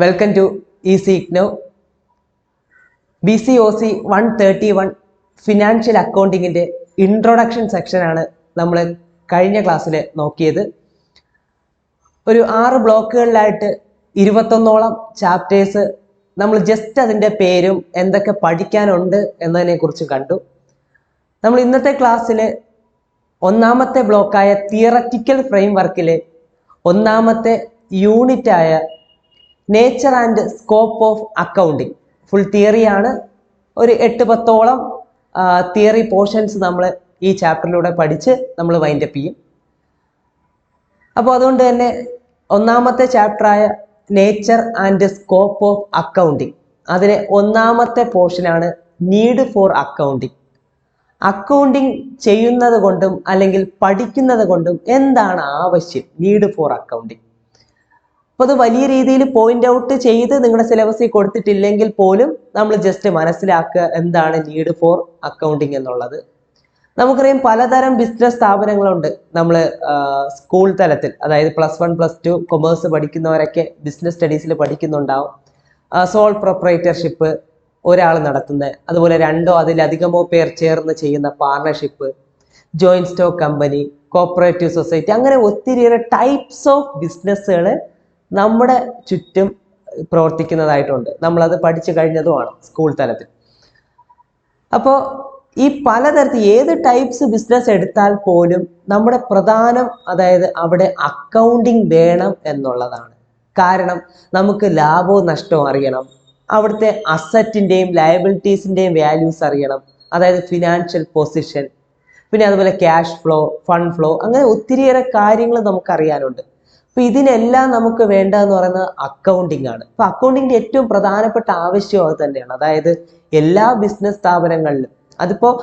Welcome to easy IGNOU. BCOC 131 financial അക്കൗണ്ടിങ്ങിൻ്റെ introduction സെക്ഷനാണ് നമ്മൾ കഴിഞ്ഞ ക്ലാസ്സിൽ നോക്കിയത്. ഒരു 6 ബ്ലോക്കുകളിലായിട്ട് 21ഓളം ചാപ്റ്റേഴ്സ് നമ്മൾ ജസ്റ്റ് അതിൻ്റെ പേരും എന്തൊക്കെ പഠിക്കാനുണ്ട് എന്നതിനെക്കുറിച്ച് കണ്ടു. നമ്മൾ ഇന്നത്തെ ക്ലാസ്സിൽ ഒന്നാമത്തെ ബ്ലോക്കായ തിയററ്റിക്കൽ ഫ്രെയിം വർക്കിൽ ഒന്നാമത്തെ യൂണിറ്റായ nature and scope of accounting, full തിയറിയാണ്. ഒരു 8-10ഓളം തിയറി പോർഷൻസ് നമ്മൾ ഈ ചാപ്റ്ററിലൂടെ പഠിച്ച് നമ്മൾ വൈൻഡപ്പ് ചെയ്യും. അപ്പോൾ അതുകൊണ്ട് തന്നെ ഒന്നാമത്തെ ചാപ്റ്ററായ nature and scope of accounting, അതിലെ ഒന്നാമത്തെ പോർഷനാണ് നീഡ് ഫോർ അക്കൗണ്ടിങ്. അക്കൗണ്ടിങ് ചെയ്യുന്നത് കൊണ്ടും അല്ലെങ്കിൽ പഠിക്കുന്നത് കൊണ്ടും എന്താണ് ആവശ്യം, നീഡ് ഫോർ അക്കൗണ്ടിങ്. അപ്പോൾ അത് വലിയ രീതിയിൽ പോയിന്റ് ഔട്ട് ചെയ്ത് നിങ്ങളുടെ സിലബസിൽ കൊടുത്തിട്ടില്ലെങ്കിൽ പോലും നമ്മൾ ജസ്റ്റ് മനസ്സിലാക്കുക എന്താണ് നീഡ് ഫോർ അക്കൗണ്ടിങ് എന്നുള്ളത്. നമുക്കറിയാം പലതരം ബിസിനസ് സ്ഥാപനങ്ങളുണ്ട്. നമ്മൾ സ്കൂൾ തലത്തിൽ, അതായത് +1 +2 കൊമേഴ്സ് പഠിക്കുന്നവരൊക്കെ ബിസിനസ് സ്റ്റഡീസിൽ പഠിക്കുന്നുണ്ടാവും. സോൾ പ്രൊപ്രൈറ്റർഷിപ്പ് ഒരാൾ നടത്തുന്നത്, അതുപോലെ 2ഓ അതിലധികമോ പേർ ചേർന്ന് ചെയ്യുന്ന partnership, joint stock company, cooperative society, അങ്ങനെ ഒത്തിരിയേറെ ടൈപ്സ് ഓഫ് ബിസിനസ്സുകൾ നമ്മുടെ ചുറ്റും പ്രവർത്തിക്കുന്നതായിട്ടുണ്ട്. നമ്മളത് പഠിച്ചു കഴിഞ്ഞതുമാണ് സ്കൂൾ തലത്തിൽ. അപ്പോൾ ഈ പലതരത്തിൽ ഏത് ടൈപ്സ് ബിസിനസ് എടുത്താൽ പോലും നമ്മുടെ പ്രധാനം, അതായത് അവിടെ അക്കൗണ്ടിങ് വേണം എന്നുള്ളതാണ്. കാരണം നമുക്ക് ലാഭവും നഷ്ടവും അറിയണം, അവിടുത്തെ അസറ്റിൻ്റെയും ലയബിലിറ്റീസിൻ്റെയും വാല്യൂസ് അറിയണം, അതായത് ഫിനാൻഷ്യൽ പൊസിഷൻ, പിന്നെ അതുപോലെ ക്യാഷ് ഫ്ലോ, ഫണ്ട് ഫ്ലോ, അങ്ങനെ ഒത്തിരിയേറെ കാര്യങ്ങൾ നമുക്കറിയാനുണ്ട്. അപ്പോൾ ഇതിനെല്ലാം നമുക്ക് വേണ്ടതെന്ന് പറയുന്നത് അക്കൗണ്ടിങ് ആണ്. അപ്പോൾ അക്കൗണ്ടിങ്ങിൻ്റെ ഏറ്റവും പ്രധാനപ്പെട്ട ആവശ്യം അത് തന്നെയാണ്. അതായത് എല്ലാ ബിസിനസ് സ്ഥാപനങ്ങളിലും, അതിപ്പോൾ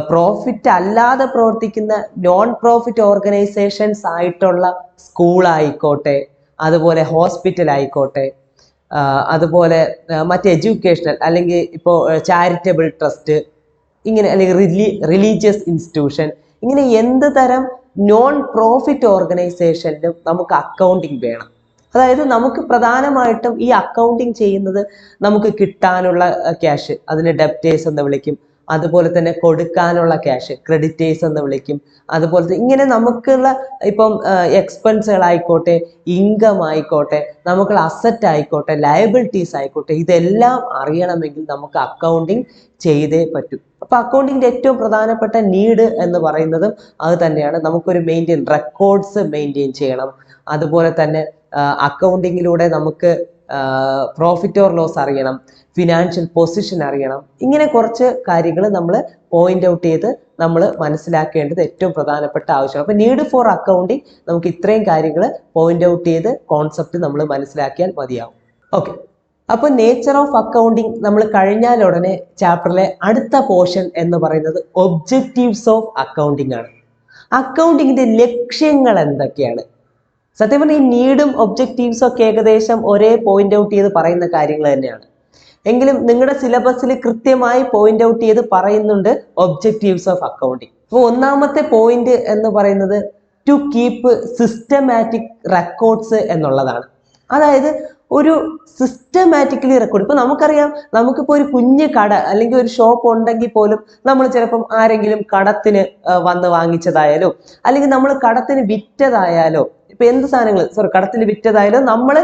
പ്രോഫിറ്റ് അല്ലാതെ പ്രവർത്തിക്കുന്ന നോൺ പ്രോഫിറ്റ് ഓർഗനൈസേഷൻസ് ആയിട്ടുള്ള സ്കൂളായിക്കോട്ടെ, അതുപോലെ ഹോസ്പിറ്റൽ ആയിക്കോട്ടെ, അതുപോലെ മറ്റ് എഡ്യൂക്കേഷണൽ അല്ലെങ്കിൽ ഇപ്പോൾ ചാരിറ്റബിൾ ട്രസ്റ്റ്, ഇങ്ങനെ അല്ലെങ്കിൽ റിലീജിയസ് ഇൻസ്റ്റിറ്റ്യൂഷൻ, ഇങ്ങനെ എന്ത് തരം നോൺ പ്രോഫിറ്റ് ഓർഗനൈസേഷനിലും നമുക്ക് അക്കൗണ്ടിങ് വേണം. അതായത് നമുക്ക് പ്രധാനമായിട്ടും ഈ അക്കൗണ്ടിങ് ചെയ്യുന്നത് നമുക്ക് കിട്ടാനുള്ള ക്യാഷ്, അതിന് ഡെപ്റ്റേഴ്സ് എന്ന് വിളിക്കും, അതുപോലെ തന്നെ കൊടുക്കാനുള്ള ക്യാഷ് ക്രെഡിറ്റേഴ്സ് എന്ന് വിളിക്കും, അതുപോലെ ഇങ്ങനെ നമുക്കുള്ള ഇപ്പം എക്സ്പെൻസുകളായിക്കോട്ടെ, ഇൻകം ആയിക്കോട്ടെ, നമുക്കുള്ള അസറ്റ് ആയിക്കോട്ടെ, ലയബിലിറ്റീസ് ആയിക്കോട്ടെ, ഇതെല്ലാം അറിയണമെങ്കിൽ നമുക്ക് അക്കൗണ്ടിങ് ചെയ്തേ പറ്റൂ. അപ്പൊ അക്കൗണ്ടിങ്ങിന്റെ ഏറ്റവും പ്രധാനപ്പെട്ട നീഡ് എന്ന് പറയുന്നതും അത് തന്നെയാണ്. നമുക്കൊരു റെക്കോർഡ്സ് മെയിൻറ്റെയിൻ ചെയ്യണം. അതുപോലെ തന്നെ അക്കൗണ്ടിങ്ങിലൂടെ നമുക്ക് പ്രോഫിറ്റ് ഓർ ലോസ് അറിയണം, ഫിനാൻഷ്യൽ പൊസിഷൻ അറിയണം. ഇങ്ങനെ കുറച്ച് കാര്യങ്ങൾ നമ്മൾ പോയിന്റ് ഔട്ട് ചെയ്ത് നമ്മൾ മനസ്സിലാക്കേണ്ടത് ഏറ്റവും പ്രധാനപ്പെട്ട ആവശ്യമാണ്. അപ്പൊ നീഡ് ഫോർ അക്കൗണ്ടിങ്, നമുക്ക് ഇത്രയും കാര്യങ്ങൾ പോയിന്റ് ഔട്ട് ചെയ്ത് കോൺസെപ്റ്റ് നമ്മൾ മനസ്സിലാക്കിയാൽ മതിയാവും. ഓക്കെ, അപ്പൊ നേച്ചർ ഓഫ് അക്കൗണ്ടിങ് നമ്മൾ കഴിഞ്ഞാൽ ഉടനെ ചാപ്റ്ററിലെ അടുത്ത പോർഷൻ എന്ന് പറയുന്നത് ഒബ്ജക്റ്റീവ്സ് ഓഫ് അക്കൗണ്ടിങ് ആണ്. അക്കൗണ്ടിങ്ങിന്റെ ലക്ഷ്യങ്ങൾ എന്തൊക്കെയാണ്? സത്യം പറഞ്ഞാൽ ഈ നീഡും ഒബ്ജക്റ്റീവ്സും ഒക്കെ ഏകദേശം ഒരേ പോയിന്റ് ഔട്ട് ചെയ്ത് പറയുന്ന കാര്യങ്ങൾ തന്നെയാണ്. എങ്കിലും നിങ്ങളുടെ സിലബസിൽ കൃത്യമായി പോയിന്റ് ഔട്ട് ചെയ്ത് പറയുന്നുണ്ട് ഒബ്ജക്റ്റീവ്സ് ഓഫ് അക്കൗണ്ടിങ്. അപ്പോൾ ഒന്നാമത്തെ പോയിന്റ് എന്ന് പറയുന്നത് ടു കീപ്പ് സിസ്റ്റമാറ്റിക് റെക്കോർഡ്സ് എന്നുള്ളതാണ്. അതായത് ഒരു സിസ്റ്റമാറ്റിക്കലി റെക്കോർഡ്. ഇപ്പൊ നമുക്കറിയാം, നമുക്കിപ്പോൾ ഒരു കുഞ്ഞ് കട അല്ലെങ്കിൽ ഒരു ഷോപ്പ് ഉണ്ടെങ്കിൽ പോലും നമ്മൾ ചിലപ്പം ആരെങ്കിലും കടത്തിന് വന്ന് വാങ്ങിച്ചതായാലോ, അല്ലെങ്കിൽ നമ്മൾ കടത്തിന് വിറ്റതായാലോ, ഇപ്പൊ എന്ത് സാധനങ്ങൾ കടത്തിന് വിറ്റതായാലും, നമ്മൾ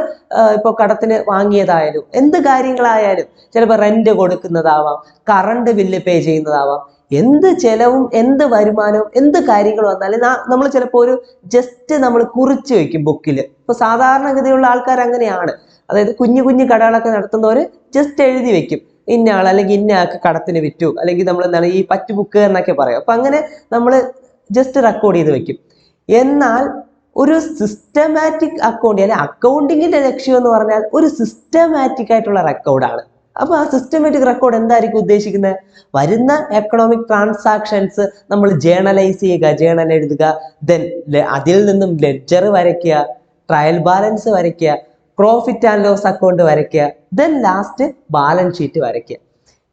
ഇപ്പോൾ കടത്തിന് വാങ്ങിയതായാലും, എന്ത് കാര്യങ്ങളായാലും, ചിലപ്പോൾ റെന്റ് കൊടുക്കുന്നതാവാം, കറണ്ട് ബില്ല് പേ ചെയ്യുന്നതാവാം, എന്ത് ചെലവും എന്ത് വരുമാനവും എന്ത് കാര്യങ്ങൾ വന്നാലും നമ്മൾ ചിലപ്പോൾ ഒരു ജസ്റ്റ് നമ്മൾ കുറിച്ച് വെക്കും ബുക്കിൽ. ഇപ്പൊ സാധാരണഗതിയുള്ള ആൾക്കാർ അങ്ങനെയാണ്. അതായത് കുഞ്ഞു കുഞ്ഞു കടകളൊക്കെ നടത്തുന്നവർ ജസ്റ്റ് എഴുതി വെക്കും, ഇന്ന ആൾ അല്ലെങ്കിൽ ഇന്ന ആൾക്ക് കടത്തിന് വിറ്റു, അല്ലെങ്കിൽ നമ്മൾ എന്താണ് ഈ പറ്റ് ബുക്ക് എന്നൊക്കെ പറയും. അപ്പൊ അങ്ങനെ നമ്മൾ ജസ്റ്റ് റെക്കോർഡ് ചെയ്ത് വെക്കും. എന്നാൽ ഒരു സിസ്റ്റമാറ്റിക് അക്കൗണ്ട്, അല്ലെങ്കിൽ അക്കൗണ്ടിങ്ങിന്റെ ലക്ഷ്യം എന്ന് പറഞ്ഞാൽ ഒരു സിസ്റ്റമാറ്റിക് ആയിട്ടുള്ള റെക്കോർഡാണ്. അപ്പൊ ആ സിസ്റ്റമാറ്റിക് റെക്കോർഡ് എന്തായിരിക്കും ഉദ്ദേശിക്കുന്നത്? വരുന്ന എക്കണോമിക് ട്രാൻസാക്ഷൻസ് നമ്മൾ ജേർണലൈസ് ചെയ്യുക, ജേർണൽ എഴുതുക, ദെൻ അതിൽ നിന്നും ലെഡ്ജർ വരയ്ക്കുക, ട്രയൽ ബാലൻസ് വരയ്ക്കുക, പ്രോഫിറ്റ് ആൻഡ് ലോസ് അക്കൗണ്ട് വരയ്ക്കുക, ദെൻ ലാസ്റ്റ് ബാലൻസ് ഷീറ്റ് വരയ്ക്കുക.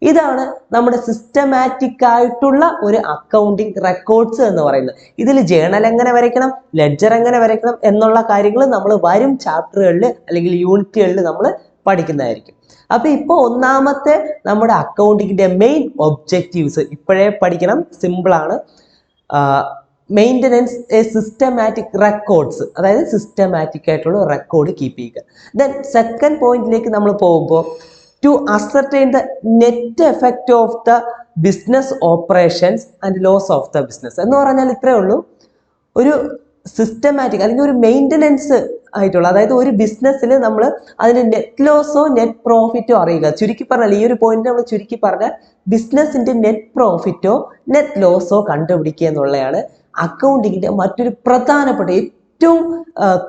ഇതാണ് നമ്മുടെ സിസ്റ്റമാറ്റിക് ആയിട്ടുള്ള ഒരു അക്കൗണ്ടിങ് റെക്കോർഡ്സ് എന്ന് പറയുന്നത്. ഇതിൽ ജേണൽ എങ്ങനെ വരയ്ക്കണം, ലെഡ്ജർ എങ്ങനെ വരയ്ക്കണം എന്നുള്ള കാര്യങ്ങൾ നമ്മൾ വരും ചാപ്റ്ററുകളിൽ അല്ലെങ്കിൽ യൂണിറ്റുകളിൽ നമ്മൾ പഠിക്കുന്നതായിരിക്കും. അപ്പൊ ഇപ്പോൾ ഒന്നാമത്തെ നമ്മുടെ അക്കൗണ്ടിങ്ങിന്റെ മെയിൻ ഒബ്ജക്റ്റീവ്സ് ഇപ്പോഴേ പഠിക്കണം, സിമ്പിൾ ആണ്. മെയിൻ്റനൻസ് എ സിസ്റ്റമാറ്റിക് റെക്കോർഡ്സ്, അതായത് സിസ്റ്റമാറ്റിക് ആയിട്ടുള്ള റെക്കോർഡ് കീപ്പ് ചെയ്യുക. ദെൻ സെക്കൻഡ് പോയിന്റിലേക്ക് നമ്മൾ പോകുമ്പോൾ to ascertain the net effect of the business operations and loss of the business എന്ന് പറഞ്ഞാൽ ഇത്രയേ ഉള്ളൂ. ഒരു സിസ്റ്റമാറ്റിക് അല്ലെങ്കിൽ ഒരു മെയിൻ്റനൻസ് ആയിട്ടുള്ള, അതായത് ഒരു ബിസിനസ്സിൽ നമ്മൾ അതിന് നെറ്റ് ലോസോ നെറ്റ് പ്രോഫിറ്റോ അറിയുക. ചുരുക്കി പറഞ്ഞാൽ ഈ ഒരു പോയിന്റ് നമ്മൾ ചുരുക്കി പറഞ്ഞാൽ ബിസിനസിന്റെ നെറ്റ് പ്രോഫിറ്റോ നെറ്റ് ലോസോ കണ്ടുപിടിക്കുക എന്നുള്ളതാണ് അക്കൗണ്ടിങ്ങിന്റെ മറ്റൊരു പ്രധാനപ്പെട്ട ഏറ്റവും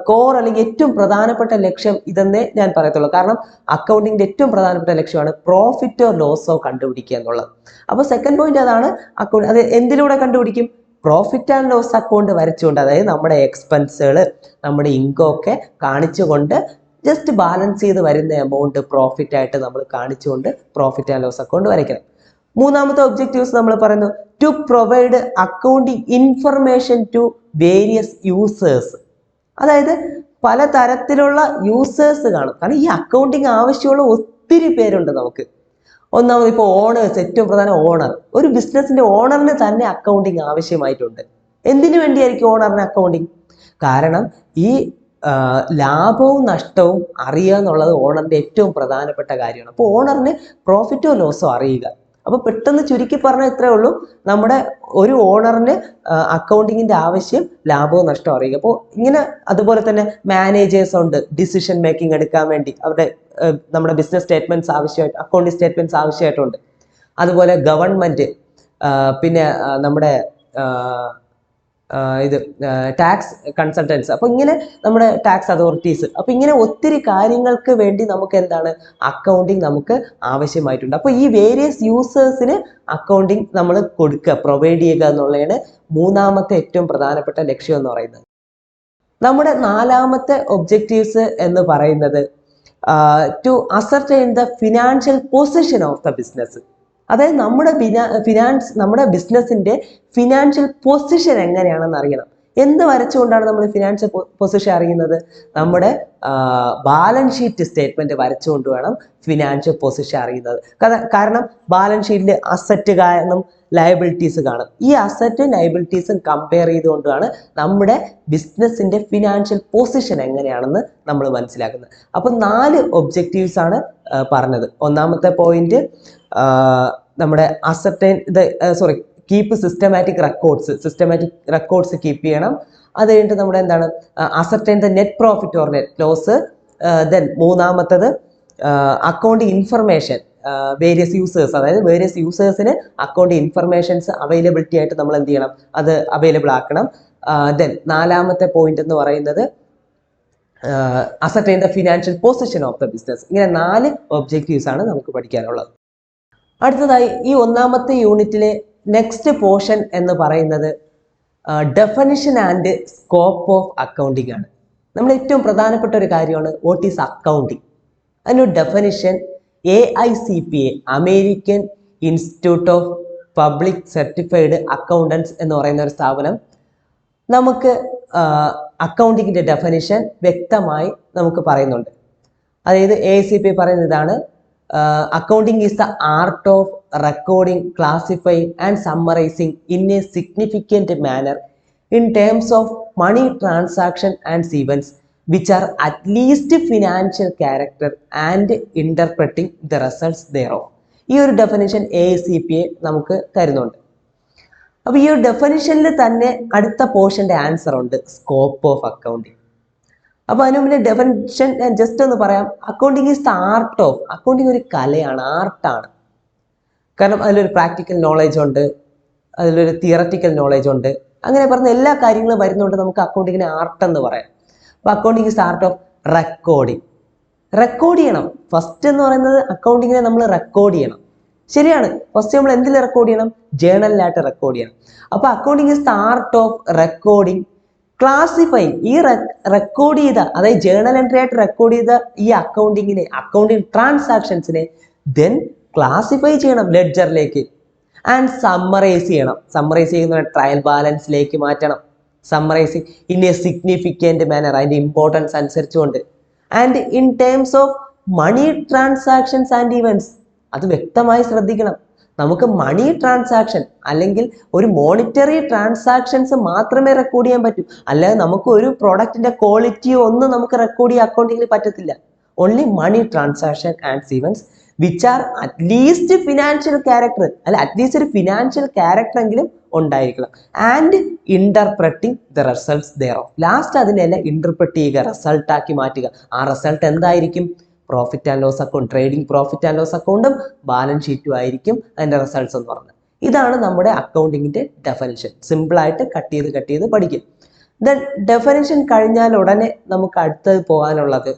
കോർ അല്ലെങ്കിൽ ഏറ്റവും പ്രധാനപ്പെട്ട ലക്ഷ്യം ഇതെന്നേ ഞാൻ പറയത്തുള്ളൂ. കാരണം അക്കൗണ്ടിങ്ങിന്റെ ഏറ്റവും പ്രധാനപ്പെട്ട ലക്ഷ്യമാണ് പ്രോഫിറ്റോ ലോസോ കണ്ടുപിടിക്കുക എന്നുള്ളത്. അപ്പോൾ സെക്കൻഡ് പോയിന്റ് അതാണ്. അക്കൗണ്ട് അത് എന്തിലൂടെ കണ്ടുപിടിക്കും? പ്രോഫിറ്റ് ആൻഡ് ലോസ് അക്കൗണ്ട് വരച്ചുകൊണ്ട്, അതായത് നമ്മുടെ എക്സ്പെൻസുകൾ നമ്മുടെ ഇൻകം ഒക്കെ കാണിച്ചുകൊണ്ട് ജസ്റ്റ് ബാലൻസ് ചെയ്ത് വരുന്ന എമൗണ്ട് പ്രോഫിറ്റ് ആയിട്ട് നമ്മൾ കാണിച്ചുകൊണ്ട് പ്രോഫിറ്റ് ആൻഡ് ലോസ് അക്കൗണ്ട് വരയ്ക്കണം. മൂന്നാമത്തെ ഒബ്ജക്റ്റീവ്സ് നമ്മൾ പറയുന്നു to provide accounting information to various users. അതായത് പല തരത്തിലുള്ള യൂസേഴ്സ് കാണും. കാരണം ഈ അക്കൗണ്ടിങ് ആവശ്യമുള്ള ഒത്തിരി പേരുണ്ട് നമുക്ക്. ഒന്നാമത് ഇപ്പോൾ ഓണേഴ്സ്, ഏറ്റവും പ്രധാന ഓണർ. ഒരു ബിസിനസിന്റെ ഓണറിന് തന്നെ അക്കൗണ്ടിങ് ആവശ്യമായിട്ടുണ്ട്. എന്തിനു വേണ്ടിയായിരിക്കും ഓണറിന് അക്കൗണ്ടിങ്? കാരണം ഈ ലാഭവും നഷ്ടവും അറിയുക എന്നുള്ളത് ഓണറിന്റെ ഏറ്റവും പ്രധാനപ്പെട്ട കാര്യമാണ്. അപ്പോൾ ഓണറിന് പ്രോഫിറ്റോ ലോസോ അറിയുക. അപ്പൊ പെട്ടെന്ന് ചുരുക്കി പറഞ്ഞാൽ ഇത്രേ ഉള്ളൂ, നമ്മുടെ ഒരു ഓണറിന് അക്കൗണ്ടിങ്ങിന്റെ ആവശ്യം ലാഭവും നഷ്ടവും അറിയുക. അപ്പോൾ ഇങ്ങനെ അതുപോലെ തന്നെ മാനേജേഴ്സ് ഉണ്ട് ഡിസിഷൻ മേക്കിംഗ് എടുക്കാൻ വേണ്ടി, അവരുടെ നമ്മുടെ ബിസിനസ് സ്റ്റേറ്റ്മെന്റ്സ് ആവശ്യമായിട്ട്, അക്കൗണ്ടിങ് സ്റ്റേറ്റ്മെന്റ്സ് ആവശ്യമായിട്ടുണ്ട്. അതുപോലെ ഗവൺമെന്റ്, പിന്നെ നമ്മുടെ ഇത് ടാക്സ് കൺസൾട്ടൻസ്, അപ്പൊ ഇങ്ങനെ നമ്മുടെ ടാക്സ് അതോറിറ്റീസ്, അപ്പൊ ഇങ്ങനെ ഒത്തിരി കാര്യങ്ങൾക്ക് വേണ്ടി നമുക്ക് എന്താണ് അക്കൗണ്ടിങ് നമുക്ക് ആവശ്യമായിട്ടുണ്ട്. അപ്പൊ ഈ വേരിയസ് യൂസേഴ്സിന് അക്കൗണ്ടിങ് നമ്മൾ കൊടുക്കുക, പ്രൊവൈഡ് ചെയ്യുക എന്നുള്ളതാണ് മൂന്നാമത്തെ ഏറ്റവും പ്രധാനപ്പെട്ട ലക്ഷ്യം എന്ന് പറയുന്നത്. നമ്മുടെ നാലാമത്തെ ഒബ്ജക്റ്റീവ്സ് എന്ന് പറയുന്നത് to ascertain the financial position of the business. അതായത് നമ്മുടെ ബിസിനസിന്റെ ഫിനാൻഷ്യൽ പൊസിഷൻ എങ്ങനെയാണെന്ന് അറിയണം. എന്ത് വരച്ചുകൊണ്ടാണ് നമ്മൾ ഫിനാൻഷ്യൽ പൊസിഷൻ അറിയുന്നത്? നമ്മുടെ ബാലൻസ് ഷീറ്റ് സ്റ്റേറ്റ്മെന്റ് വരച്ചുകൊണ്ട് വേണം ഫിനാൻഷ്യൽ പൊസിഷൻ അറിയുന്നത്. കാരണം ബാലൻസ് ഷീറ്റിൽ അസറ്റ് കാണും, ലയബിലിറ്റീസ് കാണും. ഈ അസറ്റും ലയബിലിറ്റീസും കമ്പയർ ചെയ്തുകൊണ്ടാണ് നമ്മുടെ ബിസിനസിന്റെ ഫിനാൻഷ്യൽ പൊസിഷൻ എങ്ങനെയാണെന്ന് നമ്മൾ മനസ്സിലാക്കുന്നത്. അപ്പൊ 4 ഒബ്ജക്റ്റീവ്സ് ആണ് പറഞ്ഞത്. ഒന്നാമത്തെ പോയിന്റ് നമ്മുടെ ascertain keep systematic records keep ചെയ്യണം. അത് കഴിഞ്ഞിട്ട് നമ്മുടെ എന്താണ് ascertain the net profit or net loss. Then മൂന്നാമത്തത് അക്കൗണ്ടിങ് ഇൻഫർമേഷൻ വേരിയസ് യൂസേഴ്സ്, അതായത് വേരിയസ് യൂസേഴ്സിന് അക്കൗണ്ട് ഇൻഫർമേഷൻസ് അവൈലബിലിറ്റി ആയിട്ട് നമ്മൾ എന്ത് ചെയ്യണം, അത് അവൈലബിൾ ആക്കണം. ദെൻ നാലാമത്തെ പോയിന്റ് എന്ന് പറയുന്നത് ascertain the financial position of the business. ഇങ്ങനെ 4 ഒബ്ജക്റ്റീവ്സ് ആണ് നമുക്ക് പഠിക്കാനുള്ളത്. അടുത്തതായി ഈ ഒന്നാമത്തെ യൂണിറ്റിലെ നെക്സ്റ്റ് പോർഷൻ എന്ന് പറയുന്നത് definition and scope of accounting ആണ്. നമ്മൾ ഏറ്റവും പ്രധാനപ്പെട്ട ഒരു കാര്യമാണ് വാട്ട് ഈസ് അക്കൗണ്ടിങ്. അതിൻ്റെ definition AICPA, American institute of public certified accountants എന്ന് പറയുന്ന ഒരു സ്ഥാപനം നമുക്ക് അക്കൗണ്ടിങ്ങിന്റെ ഡെഫിനിഷൻ വ്യക്തമായി നമുക്ക് പറയുന്നുണ്ട്. അതായത് AICPA പറയുന്ന ഇതാണ്: accounting is the art of recording, classifying and summarising in a significant manner in terms of money transaction and events which are at least financial character and interpreting the results thereof. ഈ ഒരു definition AICPA നമുക്ക് തരുന്നുണ്ട്. അപ്പോൾ ഈ ഒരു ഡെഫിനിഷനിൽ തന്നെ അടുത്ത പോർഷന്റെ answer ഉണ്ട്, സ്കോപ്പ് ഓഫ് അക്കൗണ്ടിങ്. അപ്പോൾ അതിന് മുന്നേ ഡെഫിനിഷൻ ഞാൻ ജസ്റ്റ് ഒന്ന് പറയാം. Accounting is the art of, accounting ഒരു കലയാണ്, ആർട്ടാണ്. കാരണം അതിലൊരു പ്രാക്ടിക്കൽ നോളേജ് ഉണ്ട്, അതിലൊരു തിയററ്റിക്കൽ നോളേജ് ഉണ്ട്. അങ്ങനെ പറഞ്ഞ എല്ലാ കാര്യങ്ങളും വരുന്നുണ്ട് നമുക്ക് അക്കൗണ്ടിങ്ങിനെ ആർട്ട് എന്ന് പറയാം. അപ്പോൾ accounting is art of recording. Record ചെയ്യണം. ഫസ്റ്റ് എന്ന് പറയുന്നത് അക്കൗണ്ടിങ്ങിനെ നമ്മൾ റെക്കോർഡ് ചെയ്യണം. ശരിയാണ്, ഫസ്റ്റ് നമ്മൾ എന്തിൽ റെക്കോർഡ് ചെയ്യണം? ജേണലിലായിട്ട് റെക്കോർഡ് ചെയ്യണം. അപ്പോൾ accounting is the art of recording, classifying. ഈ റെക്കോർഡ് ചെയ്ത, അതായത് ജേണൽ എൻട്രി ആയിട്ട് റെക്കോർഡ് ചെയ്ത ഈ അക്കൗണ്ടിങ് ട്രാൻസാക്ഷൻസിനെ ദെൻ ക്ലാസിഫൈ ചെയ്യണം ലെഡ്ജറിലേക്ക്. ആൻഡ് സമ്മറൈസ് ചെയ്യണം. സമ്മറൈസ് ചെയ്യുന്ന ട്രയൽ ബാലൻസിലേക്ക് മാറ്റണം. Summarising in a significant manner, അതിൻ്റെ ഇമ്പോർട്ടൻസ് അനുസരിച്ചുകൊണ്ട്. And in terms of money transactions and events. അത് വ്യക്തമായി ശ്രദ്ധിക്കണം. നമുക്ക് മണി ട്രാൻസാക്ഷൻ അല്ലെങ്കിൽ ഒരു മോണിറ്ററി ട്രാൻസാക്ഷൻസ് മാത്രമേ റെക്കോർഡ് ചെയ്യാൻ പറ്റൂ. അല്ലാതെ നമുക്ക് ഒരു പ്രോഡക്റ്റിന്റെ ക്വാളിറ്റിയോ ഒന്നും നമുക്ക് റെക്കോർഡ് ചെയ്യാൻ അക്കൗണ്ടിങ്ങിൽ പറ്റത്തില്ല. Only money transaction and events which are at least financial character, അല്ല അറ്റ്ലീസ്റ്റ് ഒരു ഫിനാൻഷ്യൽ ക്യാരക്ടർ എങ്കിലും ഉണ്ടായിരിക്കണം. And interpreting the results thereof. Last അതിനെല്ലാം ഇന്റർപ്രറ്റ് ചെയ്യുക, റിസൾട്ട് ആക്കി മാറ്റുക. ആ റിസൾട്ട് എന്തായിരിക്കും? Profit and loss account, trading profit and loss അക്കൗണ്ടും ബാലൻസ് ഷീറ്റും ആയിരിക്കും അതിന്റെ റിസൾട്ട്സ് എന്ന് പറഞ്ഞത്. ഇതാണ് നമ്മുടെ അക്കൗണ്ടിങ്ങിന്റെ ഡെഫിനിഷൻ. സിമ്പിൾ ആയിട്ട് കട്ട് ചെയ്ത് പഠിക്കും. ദെൻ ഡെഫിനിഷൻ കഴിഞ്ഞാൽ ഉടനെ നമുക്ക് അടുത്തത് പോകാനുള്ളത്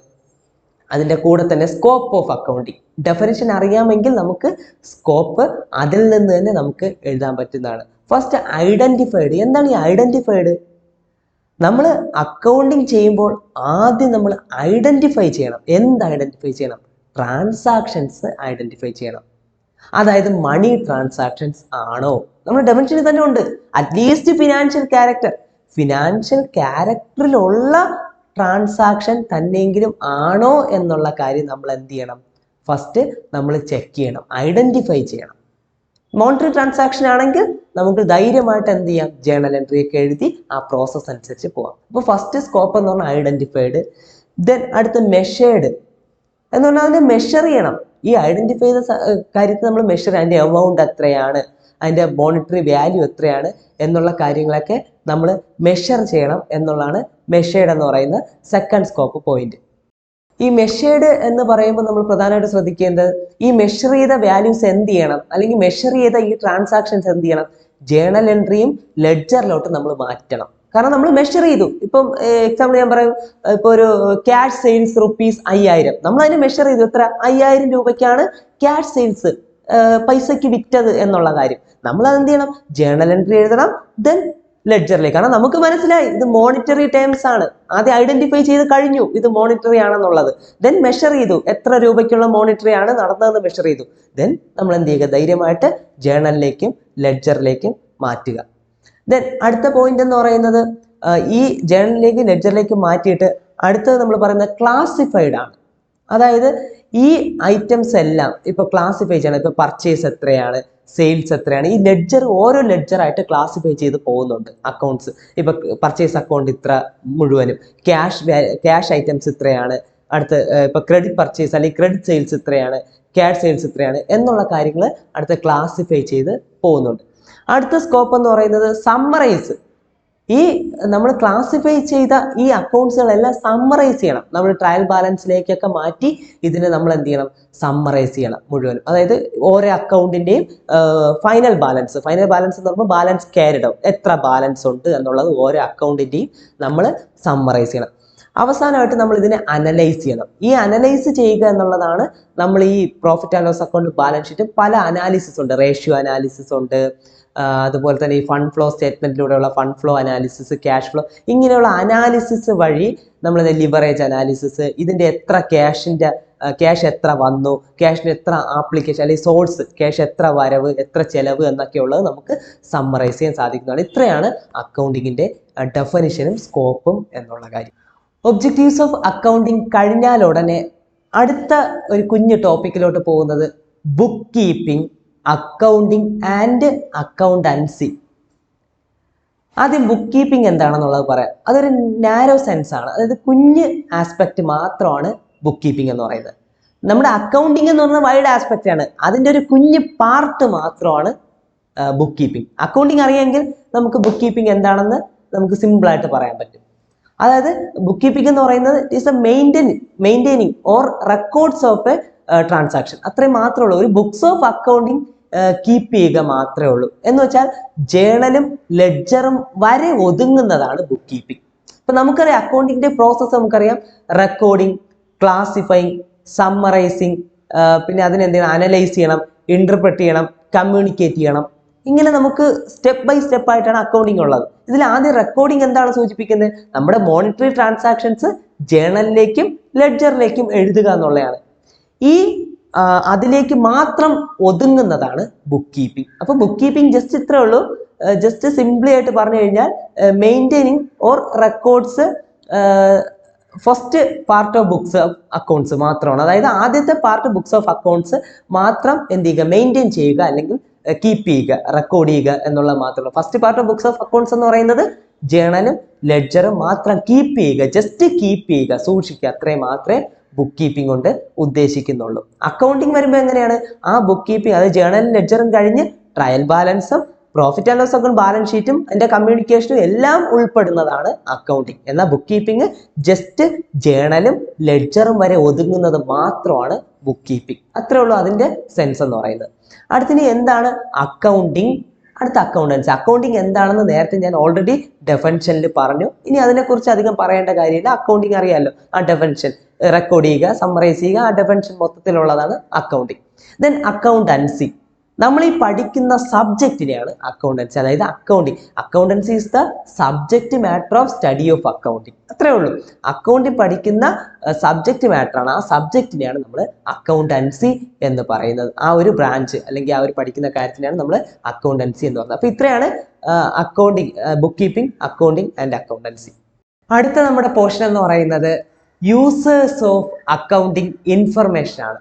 അതിന്റെ കൂടെ തന്നെ സ്കോപ്പ് ഓഫ് അക്കൗണ്ടിങ്. ഡെഫിനിഷൻ അറിയാമെങ്കിൽ നമുക്ക് സ്കോപ്പ് അതിൽ നിന്ന് തന്നെ നമുക്ക് എഴുതാൻ പറ്റുന്നതാണ്. First identified. എന്താണ് ഈ ഐഡന്റിഫൈഡ്? നമ്മൾ അക്കൗണ്ടിങ് ചെയ്യുമ്പോൾ ആദ്യം നമ്മൾ ഐഡന്റിഫൈ ചെയ്യണം. എന്ത് ഐഡന്റിഫൈ ചെയ്യണം? ട്രാൻസാക്ഷൻസ് ഐഡന്റിഫൈ ചെയ്യണം. അതായത് മണി ട്രാൻസാക്ഷൻസ് ആണോ? നമ്മുടെ ഡെഫിനിഷനിൽ തന്നെ ഉണ്ട്, അറ്റ്ലീസ്റ്റ് ഫിനാൻഷ്യൽ ക്യാരക്ടർ. ഫിനാൻഷ്യൽ ക്യാരക്ടറിലുള്ള ട്രാൻസാക്ഷൻ തന്നെയെങ്കിലും ആണോ എന്നുള്ള കാര്യം നമ്മൾ എന്ത് ചെയ്യണം? ഫസ്റ്റ് നമ്മൾ ചെക്ക് ചെയ്യണം, ഐഡന്റിഫൈ ചെയ്യണം. മോണിറ്ററി ട്രാൻസാക്ഷൻ ആണെങ്കിൽ നമുക്ക് ധൈര്യമായിട്ട് എന്ത് ചെയ്യാം? ജേണൽ എൻട്രി ഒക്കെ എഴുതി ആ പ്രോസസ് അനുസരിച്ച് പോവാം. അപ്പോൾ ഫസ്റ്റ് സ്കോപ്പ് എന്ന് പറഞ്ഞാൽ ഐഡന്റിഫൈഡ്. ദെൻ അടുത്ത് മെഷേർഡ് എന്ന് പറഞ്ഞാൽ അതിനെ മെഷർ ചെയ്യണം. ഈ ഐഡന്റിഫൈ ചെയ്ത കാര്യത്തിൽ നമ്മൾ മെഷർ, അതിന്റെ എമൗണ്ട് എത്രയാണ്, അതിന്റെ മോണിറ്ററി വാല്യൂ എത്രയാണ് എന്നുള്ള കാര്യങ്ങളൊക്കെ നമ്മൾ മെഷർ ചെയ്യണം എന്നുള്ളതാണ് മെഷേർഡ് എന്ന് പറയുന്ന സെക്കൻഡ് സ്കോപ്പ് പോയിന്റ്. ഈ മെഷേർഡ് എന്ന് പറയുമ്പോൾ നമ്മൾ പ്രധാനമായിട്ട് ശ്രദ്ധിക്കേണ്ടത് ഈ മെഷർ ചെയ്ത വാല്യൂസ് എന്ത് ചെയ്യണം, അല്ലെങ്കിൽ മെഷർ ചെയ്ത ഈ ട്രാൻസാക്ഷൻസ് എന്ത് ചെയ്യണം? ജേണൽ എൻട്രിയും ലെഡ്ജറിലോട്ട് നമ്മൾ മാറ്റണം. കാരണം നമ്മൾ മെഷർ ചെയ്തു. ഇപ്പം എക്സാമ്പിൾ ഞാൻ പറയും, ഇപ്പൊ ഒരു ക്യാഷ് സെയിൽസ് ₹5000, നമ്മൾ അതിനെ മെഷർ ചെയ്തു. എത്ര? 5000 രൂപയ്ക്കാണ് ക്യാഷ് സെയിൽസ്, പൈസക്ക് വിറ്റത് എന്നുള്ള കാര്യം. നമ്മൾ അതെന്ത് ചെയ്യണം? ജേണൽ എൻട്രി എഴുതണം, ദെൻ ലെഡ്ജറിലേക്ക്. കാരണം നമുക്ക് മനസ്സിലായി ഇത് മോണിറ്ററി ടേംസ് ആണ്. ആദ്യം ഐഡന്റിഫൈ ചെയ്ത് കഴിഞ്ഞു ഇത് മോണിറ്ററി ആണെന്നുള്ളത്. ദെൻ മെഷർ ചെയ്തു, എത്ര രൂപയ്ക്കുള്ള മോണിറ്ററി ആണ് നടന്നതെന്ന് മെഷർ ചെയ്തു. ദെൻ നമ്മൾ എന്ത് ചെയ്യുക? ധൈര്യമായിട്ട് ജേണലിലേക്കും ലെഡ്ജറിലേക്കും മാറ്റുക. ദെൻ അടുത്ത പോയിന്റ് എന്ന് പറയുന്നത് ഈ ജേണലിലേക്ക് ലെഡ്ജറിലേക്ക് മാറ്റിയിട്ട് അടുത്തത് നമ്മൾ പറയുന്നത് ക്ലാസിഫൈഡ് ആണ്. അതായത് ഈ ഐറ്റംസ് എല്ലാം ഇപ്പൊ ക്ലാസിഫൈ ചെയ്യണം. ഇപ്പൊ പർച്ചേസ് എത്രയാണ്, സെയിൽസ് എത്രയാണ്, ഈ ലെഡ്ജർ ഓരോ ലെഡ്ജറായിട്ട് ക്ലാസിഫൈ ചെയ്ത് പോകുന്നുണ്ട് അക്കൗണ്ട്സ്. ഇപ്പൊ പർച്ചേസ് അക്കൗണ്ട് ഇത്ര മുഴുവനും, ക്യാഷ് ഐറ്റംസ് ഇത്രയാണ്, അടുത്ത് ഇപ്പൊ ക്രെഡിറ്റ് പർച്ചേസ് അല്ലെങ്കിൽ ക്രെഡിറ്റ് സെയിൽസ് ഇത്രയാണ്, ക്യാഷ് സെയിൽസ് ഇത്രയാണ് എന്നുള്ള കാര്യങ്ങൾ അടുത്ത് ക്ലാസിഫൈ ചെയ്ത് പോകുന്നുണ്ട്. അടുത്ത സ്കോപ്പ് എന്ന് പറയുന്നത് സമ്മറൈസ്. ഈ നമ്മൾ ക്ലാസിഫൈ ചെയ്ത ഈ അക്കൗണ്ട്സുകളെല്ലാം സമ്മറൈസ് ചെയ്യണം. നമ്മൾ ട്രയൽ ബാലൻസിലേക്കൊക്കെ മാറ്റി ഇതിനെ നമ്മൾ എന്ത് ചെയ്യണം? സമ്മറൈസ് ചെയ്യണം മുഴുവനും. അതായത് ഓരോ അക്കൗണ്ടിന്റെയും ഫൈനൽ ബാലൻസ് എന്ന് പറയുമ്പോൾ ബാലൻസ് ക്യാരിഡ് ഔട്ട്, എത്ര ബാലൻസ് ഉണ്ട് എന്നുള്ളത് ഓരോ അക്കൗണ്ടിന്റെയും നമ്മൾ സമ്മറൈസ് ചെയ്യണം. അവസാനമായിട്ട് നമ്മൾ ഇതിനെ അനലൈസ് ചെയ്യണം. ഈ അനലൈസ് ചെയ്യുക എന്നുള്ളതാണ് നമ്മൾ ഈ profit and loss account balance sheet പല അനാലിസിസ് ഉണ്ട്. റേഷ്യോ അനാലിസിസ് ഉണ്ട്, അതുപോലെ തന്നെ ഈ ഫണ്ട് ഫ്ലോ സ്റ്റേറ്റ്മെന്റിലൂടെയുള്ള fund flow analysis, cash flow, ഇങ്ങനെയുള്ള അനാലിസിസ് വഴി നമ്മൾ ലിവറേജ് അനാലിസിസ്, ഇതിന്റെ എത്ര ക്യാഷ് എത്ര വന്നു, ക്യാഷിന് എത്ര ആപ്ലിക്കേഷൻ അല്ലെങ്കിൽ സോഴ്സ്, ക്യാഷ് എത്ര വരവ്, എത്ര ചെലവ് എന്നൊക്കെ ഉള്ളത് നമുക്ക് സമ്മറൈസ് ചെയ്യാൻ സാധിക്കുന്നതാണ്. ഇത്രയാണ് അക്കൗണ്ടിങ്ങിന്റെ ഡെഫിനിഷനും സ്കോപ്പും എന്നുള്ള കാര്യം. ഒബ്ജക്റ്റീവ്സ് ഓഫ് അക്കൗണ്ടിങ് കഴിഞ്ഞാൽ ഉടനെ അടുത്ത ഒരു കുഞ്ഞു ടോപ്പിക്കിലോട്ട് പോകുന്നത് book keeping, accounting and accountancy. ആദ്യം ബുക്ക് കീപ്പിംഗ് എന്താണെന്നുള്ളത് പറയാം. അതൊരു നാരോ സെൻസ് ആണ്, അതായത് കുഞ്ഞ് ആസ്പെക്ട് മാത്രമാണ് ബുക്ക് കീപ്പിംഗ് എന്ന് പറയുന്നത്. നമ്മുടെ അക്കൗണ്ടിങ് എന്ന് പറയുന്നത് വൈഡ് ആസ്പെക്റ്റ് ആണ്, അതിൻ്റെ ഒരു കുഞ്ഞ് പാർട്ട് മാത്രമാണ് ബുക്ക് കീപ്പിംഗ്. അക്കൗണ്ടിങ് അറിയാമെങ്കിൽ നമുക്ക് ബുക്ക് കീപ്പിംഗ് എന്താണെന്ന് നമുക്ക് സിമ്പിൾ ആയിട്ട് പറയാൻ പറ്റും. അതായത് ബുക്ക് കീപ്പിംഗ് എന്ന് പറയുന്നത് it is A maintaining or records of A transaction, അത്രയും മാത്രമേ ഉള്ളൂ. ഒരു ബുക്സ് ഓഫ് അക്കൗണ്ടിങ് കീപ്പ് ചെയ്യുക മാത്രമേ ഉള്ളൂ. എന്ന് വെച്ചാൽ ജേണലും ലെഡ്ജറും വരെ ഒതുങ്ങുന്നതാണ് ബുക്ക് കീപ്പിംഗ്. ഇപ്പൊ നമുക്കറിയാം അക്കൗണ്ടിങ്ങിന്റെ പ്രോസസ്സ് നമുക്കറിയാം: റെക്കോർഡിങ്, ക്ലാസിഫൈങ്, സമ്മറൈസിങ്, പിന്നെ അതിനെന്തെങ്കിലും അനലൈസ് ചെയ്യണം, ഇന്റർപ്രറ്റ് ചെയ്യണം, കമ്മ്യൂണിക്കേറ്റ് ചെയ്യണം. ഇങ്ങനെ നമുക്ക് സ്റ്റെപ്പ് ബൈ സ്റ്റെപ്പ് ആയിട്ടാണ് അക്കൗണ്ടിങ് ഉള്ളത്. ഇതിൽ ആദ്യം റെക്കോർഡിംഗ് എന്താണ് സൂചിപ്പിക്കുന്നത്? നമ്മുടെ മോണിറ്ററി ട്രാൻസാക്ഷൻസ് ജേണലിലേക്കും ലെഡ്ജറിലേക്കും എഴുതുക എന്നുള്ളതാണ്. ഈ അതിലേക്ക് മാത്രം ഒതുങ്ങുന്നതാണ് ബുക്ക് കീപ്പിംഗ്. അപ്പൊ ബുക്ക് കീപ്പിംഗ് ജസ്റ്റ് ഇത്രേ ഉള്ളൂ. ജസ്റ്റ് സിംപ്ലി ആയിട്ട് പറഞ്ഞു കഴിഞ്ഞാൽ maintaining or records first part of books of accounts മാത്രമാണ്. അതായത് ആദ്യത്തെ പാർട്ട് ബുക്സ് ഓഫ് അക്കൗണ്ട്സ് മാത്രം എന്ത് ചെയ്യുക, മെയിൻറ്റെയിൻ ചെയ്യുക അല്ലെങ്കിൽ കീപ്പ് ചെയ്യുക, റെക്കോർഡ് ചെയ്യുക എന്നുള്ളത് മാത്രമല്ല. First part of books of accounts എന്ന് പറയുന്നത് ജേണലും ലെഡ്ജറും മാത്രം കീപ്പ് ചെയ്യുക, ജസ്റ്റ് കീപ്പ് ചെയ്യുക, സൂക്ഷിക്കുക, അത്രയും മാത്രമേ ബുക്ക് കീപ്പിംഗ് കൊണ്ട് ഉദ്ദേശിക്കുന്നുള്ളൂ. അക്കൗണ്ടിങ് വരുമ്പോൾ എങ്ങനെയാണ്, ആ ബുക്ക് കീപ്പിംഗ് അത് ജേണലും ലെഡ്ജറും കഴിഞ്ഞ് ട്രയൽ ബാലൻസും profit and loss account balance ഷീറ്റും അതിന്റെ കമ്മ്യൂണിക്കേഷനും എല്ലാം ഉൾപ്പെടുന്നതാണ് അക്കൗണ്ടിങ്. എന്നാൽ ബുക്ക് കീപ്പിംഗ് ജസ്റ്റ് ജേണലും ലെഡ്ജറും വരെ ഒതുങ്ങുന്നത് മാത്രമാണ് ബുക്ക് കീപ്പിംഗ്. അത്രേ ഉള്ളൂ അതിന്റെ സെൻസ് എന്ന് പറയുന്നത്. അടുത്തിനി എന്താണ് അക്കൗണ്ടിങ്, അടുത്ത അക്കൗണ്ടൻസി. അക്കൗണ്ടിങ് എന്താണെന്ന് നേരത്തെ ഞാൻ ഓൾറെഡി ഡെഫിനിഷനിൽ പറഞ്ഞു. ഇനി അതിനെക്കുറിച്ച് അധികം പറയേണ്ട കാര്യമില്ല. അക്കൗണ്ടിങ് അറിയാമല്ലോ, ആ ഡെഫിനിഷൻ റെക്കോർഡ് ചെയ്യുക, സമ്മറൈസ് ചെയ്യുക, ആ ഡെഫിനിഷൻ മൊത്തത്തിലുള്ളതാണ് അക്കൗണ്ടിങ്. ദെൻ അക്കൗണ്ടൻസി, നമ്മൾ ഈ പഠിക്കുന്ന സബ്ജക്റ്റിനെയാണ് അക്കൗണ്ടൻസി. അതായത് accountancy is the subject matter of study of accounting. അത്രേ ഉള്ളൂ. അക്കൗണ്ടിങ് പഠിക്കുന്ന സബ്ജക്റ്റ് മാറ്റർ ആണ്, ആ സബ്ജക്റ്റിനെയാണ് നമ്മൾ അക്കൗണ്ടൻസി എന്ന് പറയുന്നത്. ആ ഒരു ബ്രാഞ്ച് അല്ലെങ്കിൽ ആ ഒരു പഠിക്കുന്ന കാര്യത്തിനെയാണ് നമ്മൾ അക്കൗണ്ടൻസി എന്ന് പറയുന്നത്. അപ്പൊ ഇത്രയാണ് accounting, book keeping, accounting and accountancy. അടുത്ത നമ്മുടെ പോർഷൻ എന്ന് പറയുന്നത് യൂസേഴ്സ് ഓഫ് അക്കൗണ്ടിങ് ഇൻഫർമേഷൻ ആണ്.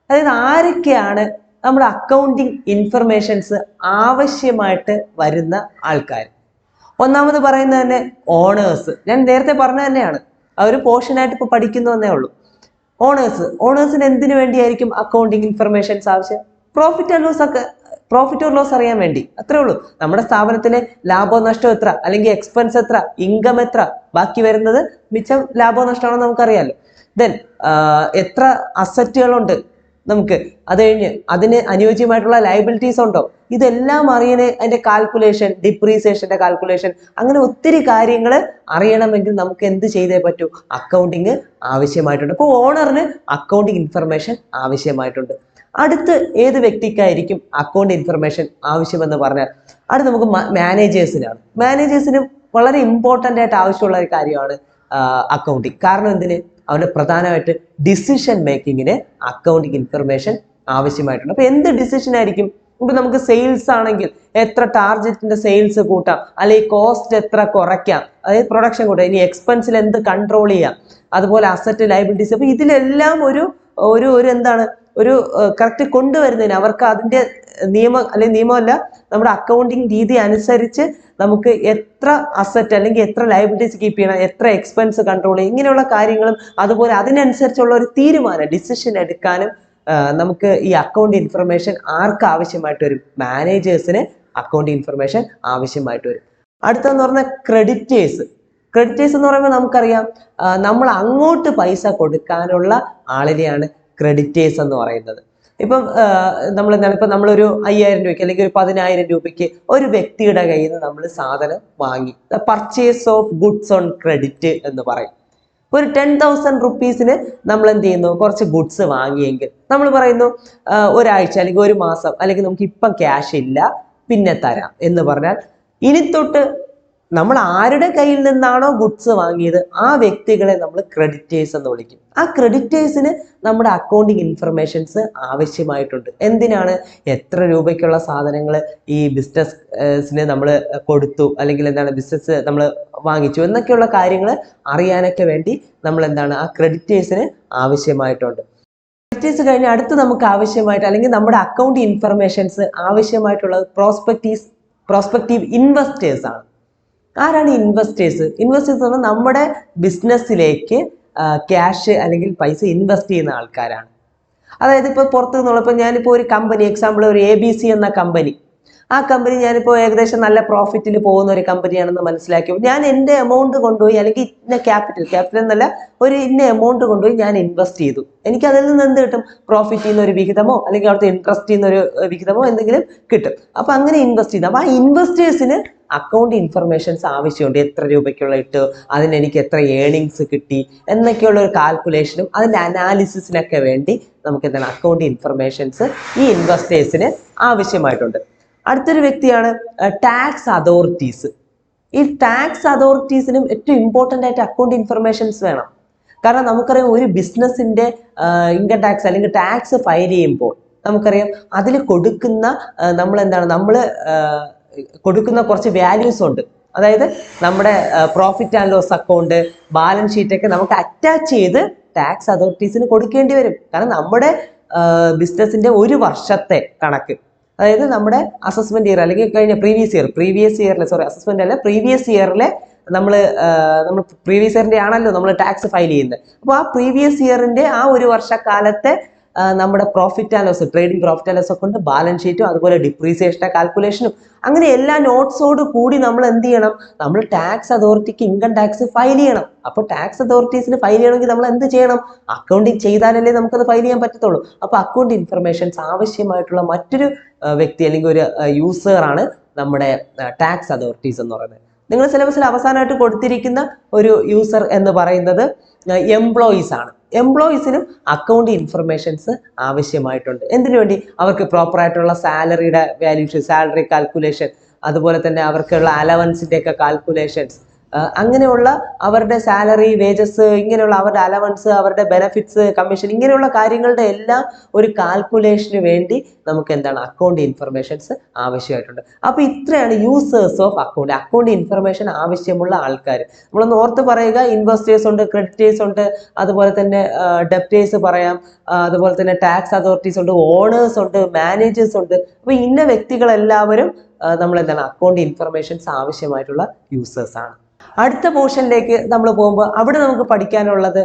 അതായത് ആരൊക്കെയാണ് നമ്മുടെ അക്കൗണ്ടിങ് ഇൻഫർമേഷൻസ് ആവശ്യമായിട്ട് വരുന്ന ആൾക്കാർ. ഒന്നാമത് പറയുന്നത് തന്നെ ഓണേഴ്സ്. ഞാൻ നേരത്തെ പറഞ്ഞ തന്നെയാണ്, ആ ഒരു പോർഷനായിട്ട് ഇപ്പോൾ പഠിക്കുന്നു എന്നേ ഉള്ളൂ. ഓണേഴ്സിന് എന്തിനു വേണ്ടിയായിരിക്കും അക്കൗണ്ടിങ് ഇൻഫർമേഷൻസ് ആവശ്യം? പ്രോഫിറ്റ് ഓർ ലോസ് അറിയാൻ വേണ്ടി. അത്രേ ഉള്ളൂ. നമ്മുടെ സ്ഥാപനത്തിലെ ലാഭവും നഷ്ടവും എത്ര, അല്ലെങ്കിൽ എക്സ്പെൻസ് എത്ര, ഇൻകം എത്ര, ബാക്കി വരുന്നത് മിച്ചം ലാഭവും നഷ്ടമാണെന്ന് നമുക്കറിയാമല്ലോ. ദെൻ എത്ര അസറ്റുകളുണ്ട് നമുക്ക്, അത് കഴിഞ്ഞ് അതിന് അനുയോജ്യമായിട്ടുള്ള ലയബിലിറ്റീസ് ഉണ്ടോ, ഇതെല്ലാം അറിയാൻ അതിന്റെ കാൽക്കുലേഷൻ, ഡിപ്രീസിയേഷന്റെ കാൽക്കുലേഷൻ, അങ്ങനെ ഒത്തിരി കാര്യങ്ങൾ അറിയണമെങ്കിൽ നമുക്ക് എന്ത് ചെയ്തേ പറ്റൂ, അക്കൗണ്ടിങ് ആവശ്യമായിട്ടുണ്ട്. അപ്പോൾ ഓണറിന് അക്കൗണ്ടിങ് ഇൻഫർമേഷൻ ആവശ്യമായിട്ടുണ്ട്. അടുത്ത് ഏത് വ്യക്തിക്കായിരിക്കും അക്കൗണ്ട് ഇൻഫർമേഷൻ ആവശ്യമെന്ന് പറഞ്ഞാൽ അടുത്ത് നമുക്ക് മാനേജേഴ്സിനാണ്. മാനേജേഴ്സിന് വളരെ ഇമ്പോർട്ടൻ്റ് ആയിട്ട് ആവശ്യമുള്ള ഒരു കാര്യമാണ് അക്കൗണ്ടിങ്. കാരണം എന്തിന്, അവന് പ്രധാനമായിട്ട് ഡിസിഷൻ മേക്കിങ്ങിന് അക്കൗണ്ടിങ് ഇൻഫർമേഷൻ ആവശ്യമായിട്ടുണ്ട്. അപ്പൊ എന്ത് ഡിസിഷൻ ആയിരിക്കും, ഇപ്പൊ നമുക്ക് സെയിൽസ് ആണെങ്കിൽ എത്ര ടാർജറ്റിന്റെ സെയിൽസ് കൂട്ടാം, അല്ലെങ്കിൽ കോസ്റ്റ് എത്ര കുറയ്ക്കാം, അതായത് പ്രൊഡക്ഷൻ കൂട്ടാം, ഇനി എക്സ്പെൻസിൽ എന്ത് കൺട്രോൾ ചെയ്യാം, അതുപോലെ അസറ്റ് ലയബിലിറ്റീസ്. അപ്പൊ ഇതിലെല്ലാം ഒരു എന്താണ് ഒരു കറക്റ്റ് കൊണ്ടുവരുന്നതിന് അവർക്ക് അതിന്റെ നിയമമല്ല, നമ്മുടെ അക്കൗണ്ടിങ് രീതി അനുസരിച്ച് നമുക്ക് എത്ര അസറ്റ് അല്ലെങ്കിൽ എത്ര ലയബിലിറ്റീസ് കീപ്പ് ചെയ്യണം, എത്ര എക്സ്പെൻസ് കൺട്രോൾ ചെയ്യും, ഇങ്ങനെയുള്ള കാര്യങ്ങളും അതുപോലെ അതിനനുസരിച്ചുള്ള ഒരു തീരുമാനം, ഡിസിഷൻ എടുക്കാനും നമുക്ക് ഈ അക്കൗണ്ട് ഇൻഫർമേഷൻ ആർക്ക് ആവശ്യമായിട്ട് വരും, മാനേജേഴ്സിന് അക്കൗണ്ട് ഇൻഫർമേഷൻ ആവശ്യമായിട്ട് വരും. അടുത്തെന്ന് പറഞ്ഞാൽ ക്രെഡിറ്റേഴ്സ് എന്ന് പറയുമ്പോൾ നമുക്കറിയാം, നമ്മൾ അങ്ങോട്ട് പൈസ കൊടുക്കാനുള്ള ആളിനെയാണ് ക്രെഡിറ്റേഴ്സ് എന്ന് പറയുന്നത്. ഇപ്പം നമ്മളൊരു 5000 രൂപയ്ക്ക് അല്ലെങ്കിൽ ഒരു 10000 രൂപയ്ക്ക് ഒരു വ്യക്തിയുടെ കയ്യിൽ നിന്ന് നമ്മൾ സാധനം വാങ്ങി, purchase of goods on credit എന്ന് പറയും. ഒരു 10,000 റുപ്പീസിന് നമ്മൾ എന്ത് ചെയ്യുന്നു, കുറച്ച് ഗുഡ്സ് വാങ്ങിയെങ്കിൽ നമ്മൾ പറയുന്നു ഒരാഴ്ച അല്ലെങ്കിൽ ഒരു മാസം അല്ലെങ്കിൽ നമുക്ക് ഇപ്പം ക്യാഷ് ഇല്ല, പിന്നെ തരാം എന്ന് പറഞ്ഞാൽ ഇനി തൊട്ട് നമ്മൾ ആരുടെ കയ്യിൽ നിന്നാണോ ഗുഡ്സ് വാങ്ങിയത് ആ വ്യക്തികളെ നമ്മൾ ക്രെഡിറ്റേഴ്സ് എന്ന് വിളിക്കും. ആ ക്രെഡിറ്റേഴ്സിന് നമ്മുടെ അക്കൗണ്ടിങ് ഇൻഫർമേഷൻസ് ആവശ്യമായിട്ടുണ്ട്. എന്തിനാണ്, എത്ര രൂപയ്ക്കുള്ള സാധനങ്ങൾ ഈ ബിസിനസ്സിന് നമ്മൾ കൊടുത്തു, അല്ലെങ്കിൽ എന്താണ് ബിസിനസ് നമ്മൾ വാങ്ങിച്ചു എന്നൊക്കെയുള്ള കാര്യങ്ങൾ അറിയാനൊക്കെ വേണ്ടി നമ്മൾ എന്താണ് ആ ക്രെഡിറ്റേഴ്സിന് ആവശ്യമായിട്ടുണ്ട്. ക്രെഡിറ്റേഴ്സ് കഴിഞ്ഞ് അടുത്ത് നമുക്ക് ആവശ്യമായിട്ട് അല്ലെങ്കിൽ നമ്മുടെ അക്കൗണ്ട് ഇൻഫർമേഷൻസ് ആവശ്യമായിട്ടുള്ളത് പ്രോസ്പെക്റ്റീവ് ഇൻവെസ്റ്റേഴ്സ് ആണ്. ആരാണ് ഇൻവെസ്റ്റേഴ്സ് എന്ന് പറഞ്ഞാൽ നമ്മുടെ ബിസിനസ്സിലേക്ക് ക്യാഷ് അല്ലെങ്കിൽ പൈസ ഇൻവെസ്റ്റ് ചെയ്യുന്ന ആൾക്കാരാണ്. അതായത് ഇപ്പോൾ പുറത്തു നിന്നുള്ള, ഇപ്പോൾ ഞാനിപ്പോൾ ഒരു കമ്പനി, എക്സാമ്പിൾ ഒരു ABC എന്ന കമ്പനി, ആ കമ്പനി ഞാനിപ്പോൾ ഏകദേശം നല്ല പ്രോഫിറ്റിൽ പോകുന്ന ഒരു കമ്പനിയാണെന്ന് മനസ്സിലാക്കി ഞാൻ എൻ്റെ എമൗണ്ട് കൊണ്ടുപോയി, അല്ലെങ്കിൽ ഇന്ന ക്യാപിറ്റൽ എന്നല്ല, ഒരു ഇന്ന എമൗണ്ട് കൊണ്ടുപോയി ഞാൻ ഇൻവെസ്റ്റ് ചെയ്തു. എനിക്ക് അതിൽ നിന്ന് എന്ത് കിട്ടും, പ്രോഫിറ്റ് ചെയ്യുന്ന ഒരു വിഹിതമോ അല്ലെങ്കിൽ അവിടുത്തെ ഇൻട്രസ്റ്റ് ചെയ്യുന്ന ഒരു വിഹിതമോ എന്തെങ്കിലും കിട്ടും. അപ്പൊ അങ്ങനെ ഇൻവെസ്റ്റ് ചെയ്തു. അപ്പൊ ആ ഇൻവെസ്റ്റേഴ്സിന് അക്കൗണ്ട് ഇൻഫർമേഷൻസ് ആവശ്യമുണ്ട്. എത്ര രൂപയ്ക്കുള്ള ഇട്ട്, അതിന് എനിക്ക് എത്ര ഏണിങ്സ് കിട്ടി എന്നൊക്കെയുള്ള ഒരു കാൽക്കുലേഷനും അതിൻ്റെ അനാലിസിസിനൊക്കെ വേണ്ടി നമുക്ക് എന്താണ് അക്കൗണ്ട് ഇൻഫർമേഷൻസ് ഈ ഇൻവെസ്റ്റേഴ്സിന് ആവശ്യമായിട്ടുണ്ട്. അടുത്തൊരു വ്യക്തിയാണ് ടാക്സ് അതോറിറ്റീസ്. ഈ ടാക്സ് അതോറിറ്റീസിനും ഏറ്റവും ഇമ്പോർട്ടൻ്റ് ആയിട്ട് അക്കൗണ്ട് ഇൻഫർമേഷൻസ് വേണം. കാരണം നമുക്കറിയാം ഒരു ബിസിനസ്സിന്റെ ഇൻകം ടാക്സ് അല്ലെങ്കിൽ ടാക്സ് ഫയൽ ചെയ്യുമ്പോൾ നമുക്കറിയാം അതിൽ കൊടുക്കുന്ന നമ്മൾ കൊടുക്കുന്ന കുറച്ച് വാല്യൂസ് ഉണ്ട്. അതായത് നമ്മുടെ profit and loss account, balance sheet ഒക്കെ നമുക്ക് അറ്റാച്ച് ചെയ്ത് ടാക്സ് അതോറിറ്റീസിന് കൊടുക്കേണ്ടി വരും. കാരണം നമ്മുടെ ബിസിനസിന്റെ ഒരു വർഷത്തെ കണക്ക്, അതായത് നമ്മുടെ അസസ്മെന്റ് ഇയർ അല്ലെങ്കിൽ കഴിഞ്ഞ പ്രീവിയസ് ഇയറിലെ അസസ്മെന്റ് അല്ല പ്രീവിയസ് ഇയറിലെ നമ്മൾ പ്രീവിയസ് ഇയറിന്റെ ആണല്ലോ നമ്മൾ ടാക്സ് ഫയൽ ചെയ്യുന്നത്. അപ്പോൾ ആ പ്രീവിയസ് ഇയറിന്റെ ആ ഒരു വർഷക്കാലത്തെ നമ്മുടെ profit and loss, trading profit and loss ഒക്കെ ഉണ്ട്, ബാലൻസ് ഷീറ്റും അതുപോലെ ഡിപ്രീസിയേഷന്റെ കാൽക്കുലേഷനും, അങ്ങനെ എല്ലാ നോട്ട്സോട് കൂടി നമ്മൾ എന്ത് ചെയ്യണം, നമ്മൾ ടാക്സ് അതോറിറ്റിക്ക് ഇൻകം ടാക്സ് ഫയൽ ചെയ്യണം. അപ്പോൾ ടാക്സ് അതോറിറ്റീസിന് ഫയൽ ചെയ്യണമെങ്കിൽ നമ്മൾ എന്ത് ചെയ്യണം, അക്കൗണ്ടിങ് ചെയ്താലല്ലേ നമുക്കത് ഫയൽ ചെയ്യാൻ പറ്റത്തുള്ളൂ. അപ്പോൾ അക്കൗണ്ട് ഇൻഫർമേഷൻസ് ആവശ്യമായിട്ടുള്ള മറ്റൊരു വ്യക്തി അല്ലെങ്കിൽ ഒരു യൂസറാണ് നമ്മുടെ ടാക്സ് അതോറിറ്റീസ് എന്ന് പറയുന്നത്. നിങ്ങൾ സിലബസിൽ അവസാനമായിട്ട് കൊടുത്തിരിക്കുന്ന ഒരു യൂസർ എന്ന് പറയുന്നത് എംപ്ലോയീസ് ആണ്. എംപ്ലോയീസിനും അക്കൗണ്ട് ഇൻഫർമേഷൻസ് ആവശ്യമായിട്ടുണ്ട്. എന്തിനു വേണ്ടി? അവർക്ക് പ്രോപ്പർ ആയിട്ടുള്ള സാലറിയുടെ വാല്യൂഷൻ, സാലറി കാൽക്കുലേഷൻ, അതുപോലെ തന്നെ അവർക്കുള്ള അലവൻസിന്റെ ഒക്കെ കാൽക്കുലേഷൻസ്, അങ്ങനെയുള്ള അവരുടെ സാലറി, വേജസ്, ഇങ്ങനെയുള്ള അവരുടെ അലവൻസ്, അവരുടെ ബെനഫിറ്റ്സ്, കമ്മീഷൻ, ഇങ്ങനെയുള്ള കാര്യങ്ങളുടെ എല്ലാം ഒരു കാൽക്കുലേഷന് വേണ്ടി നമുക്ക് എന്താണ് അക്കൗണ്ട് ഇൻഫർമേഷൻസ് ആവശ്യമായിട്ടുണ്ട്. അപ്പോൾ ഇത്രയാണ് users of account, account information ആവശ്യമുള്ള ആൾക്കാർ. നമ്മളൊന്ന് ഓർത്ത് പറയുക, ഇൻവെസ്റ്റേഴ്സ് ഉണ്ട്, ക്രെഡിറ്റേഴ്സ് ഉണ്ട്, അതുപോലെ തന്നെ ഡെപ്റ്റേഴ്സ് പറയാം, അതുപോലെ തന്നെ ടാക്സ് അതോറിറ്റീസ് ഉണ്ട്, ഓണേഴ്സ് ഉണ്ട്, മാനേജേഴ്സ് ഉണ്ട്. അപ്പോൾ ഇന്ന വ്യക്തികളെല്ലാവരും നമ്മൾ എന്താണ് അക്കൗണ്ട് ഇൻഫർമേഷൻസ് ആവശ്യമായിട്ടുള്ള യൂസേഴ്സ് ആണ്. അടുത്ത പോർഷനിലേക്ക് നമ്മൾ പോകുമ്പോൾ അവിടെ നമുക്ക് പഠിക്കാനുള്ളത്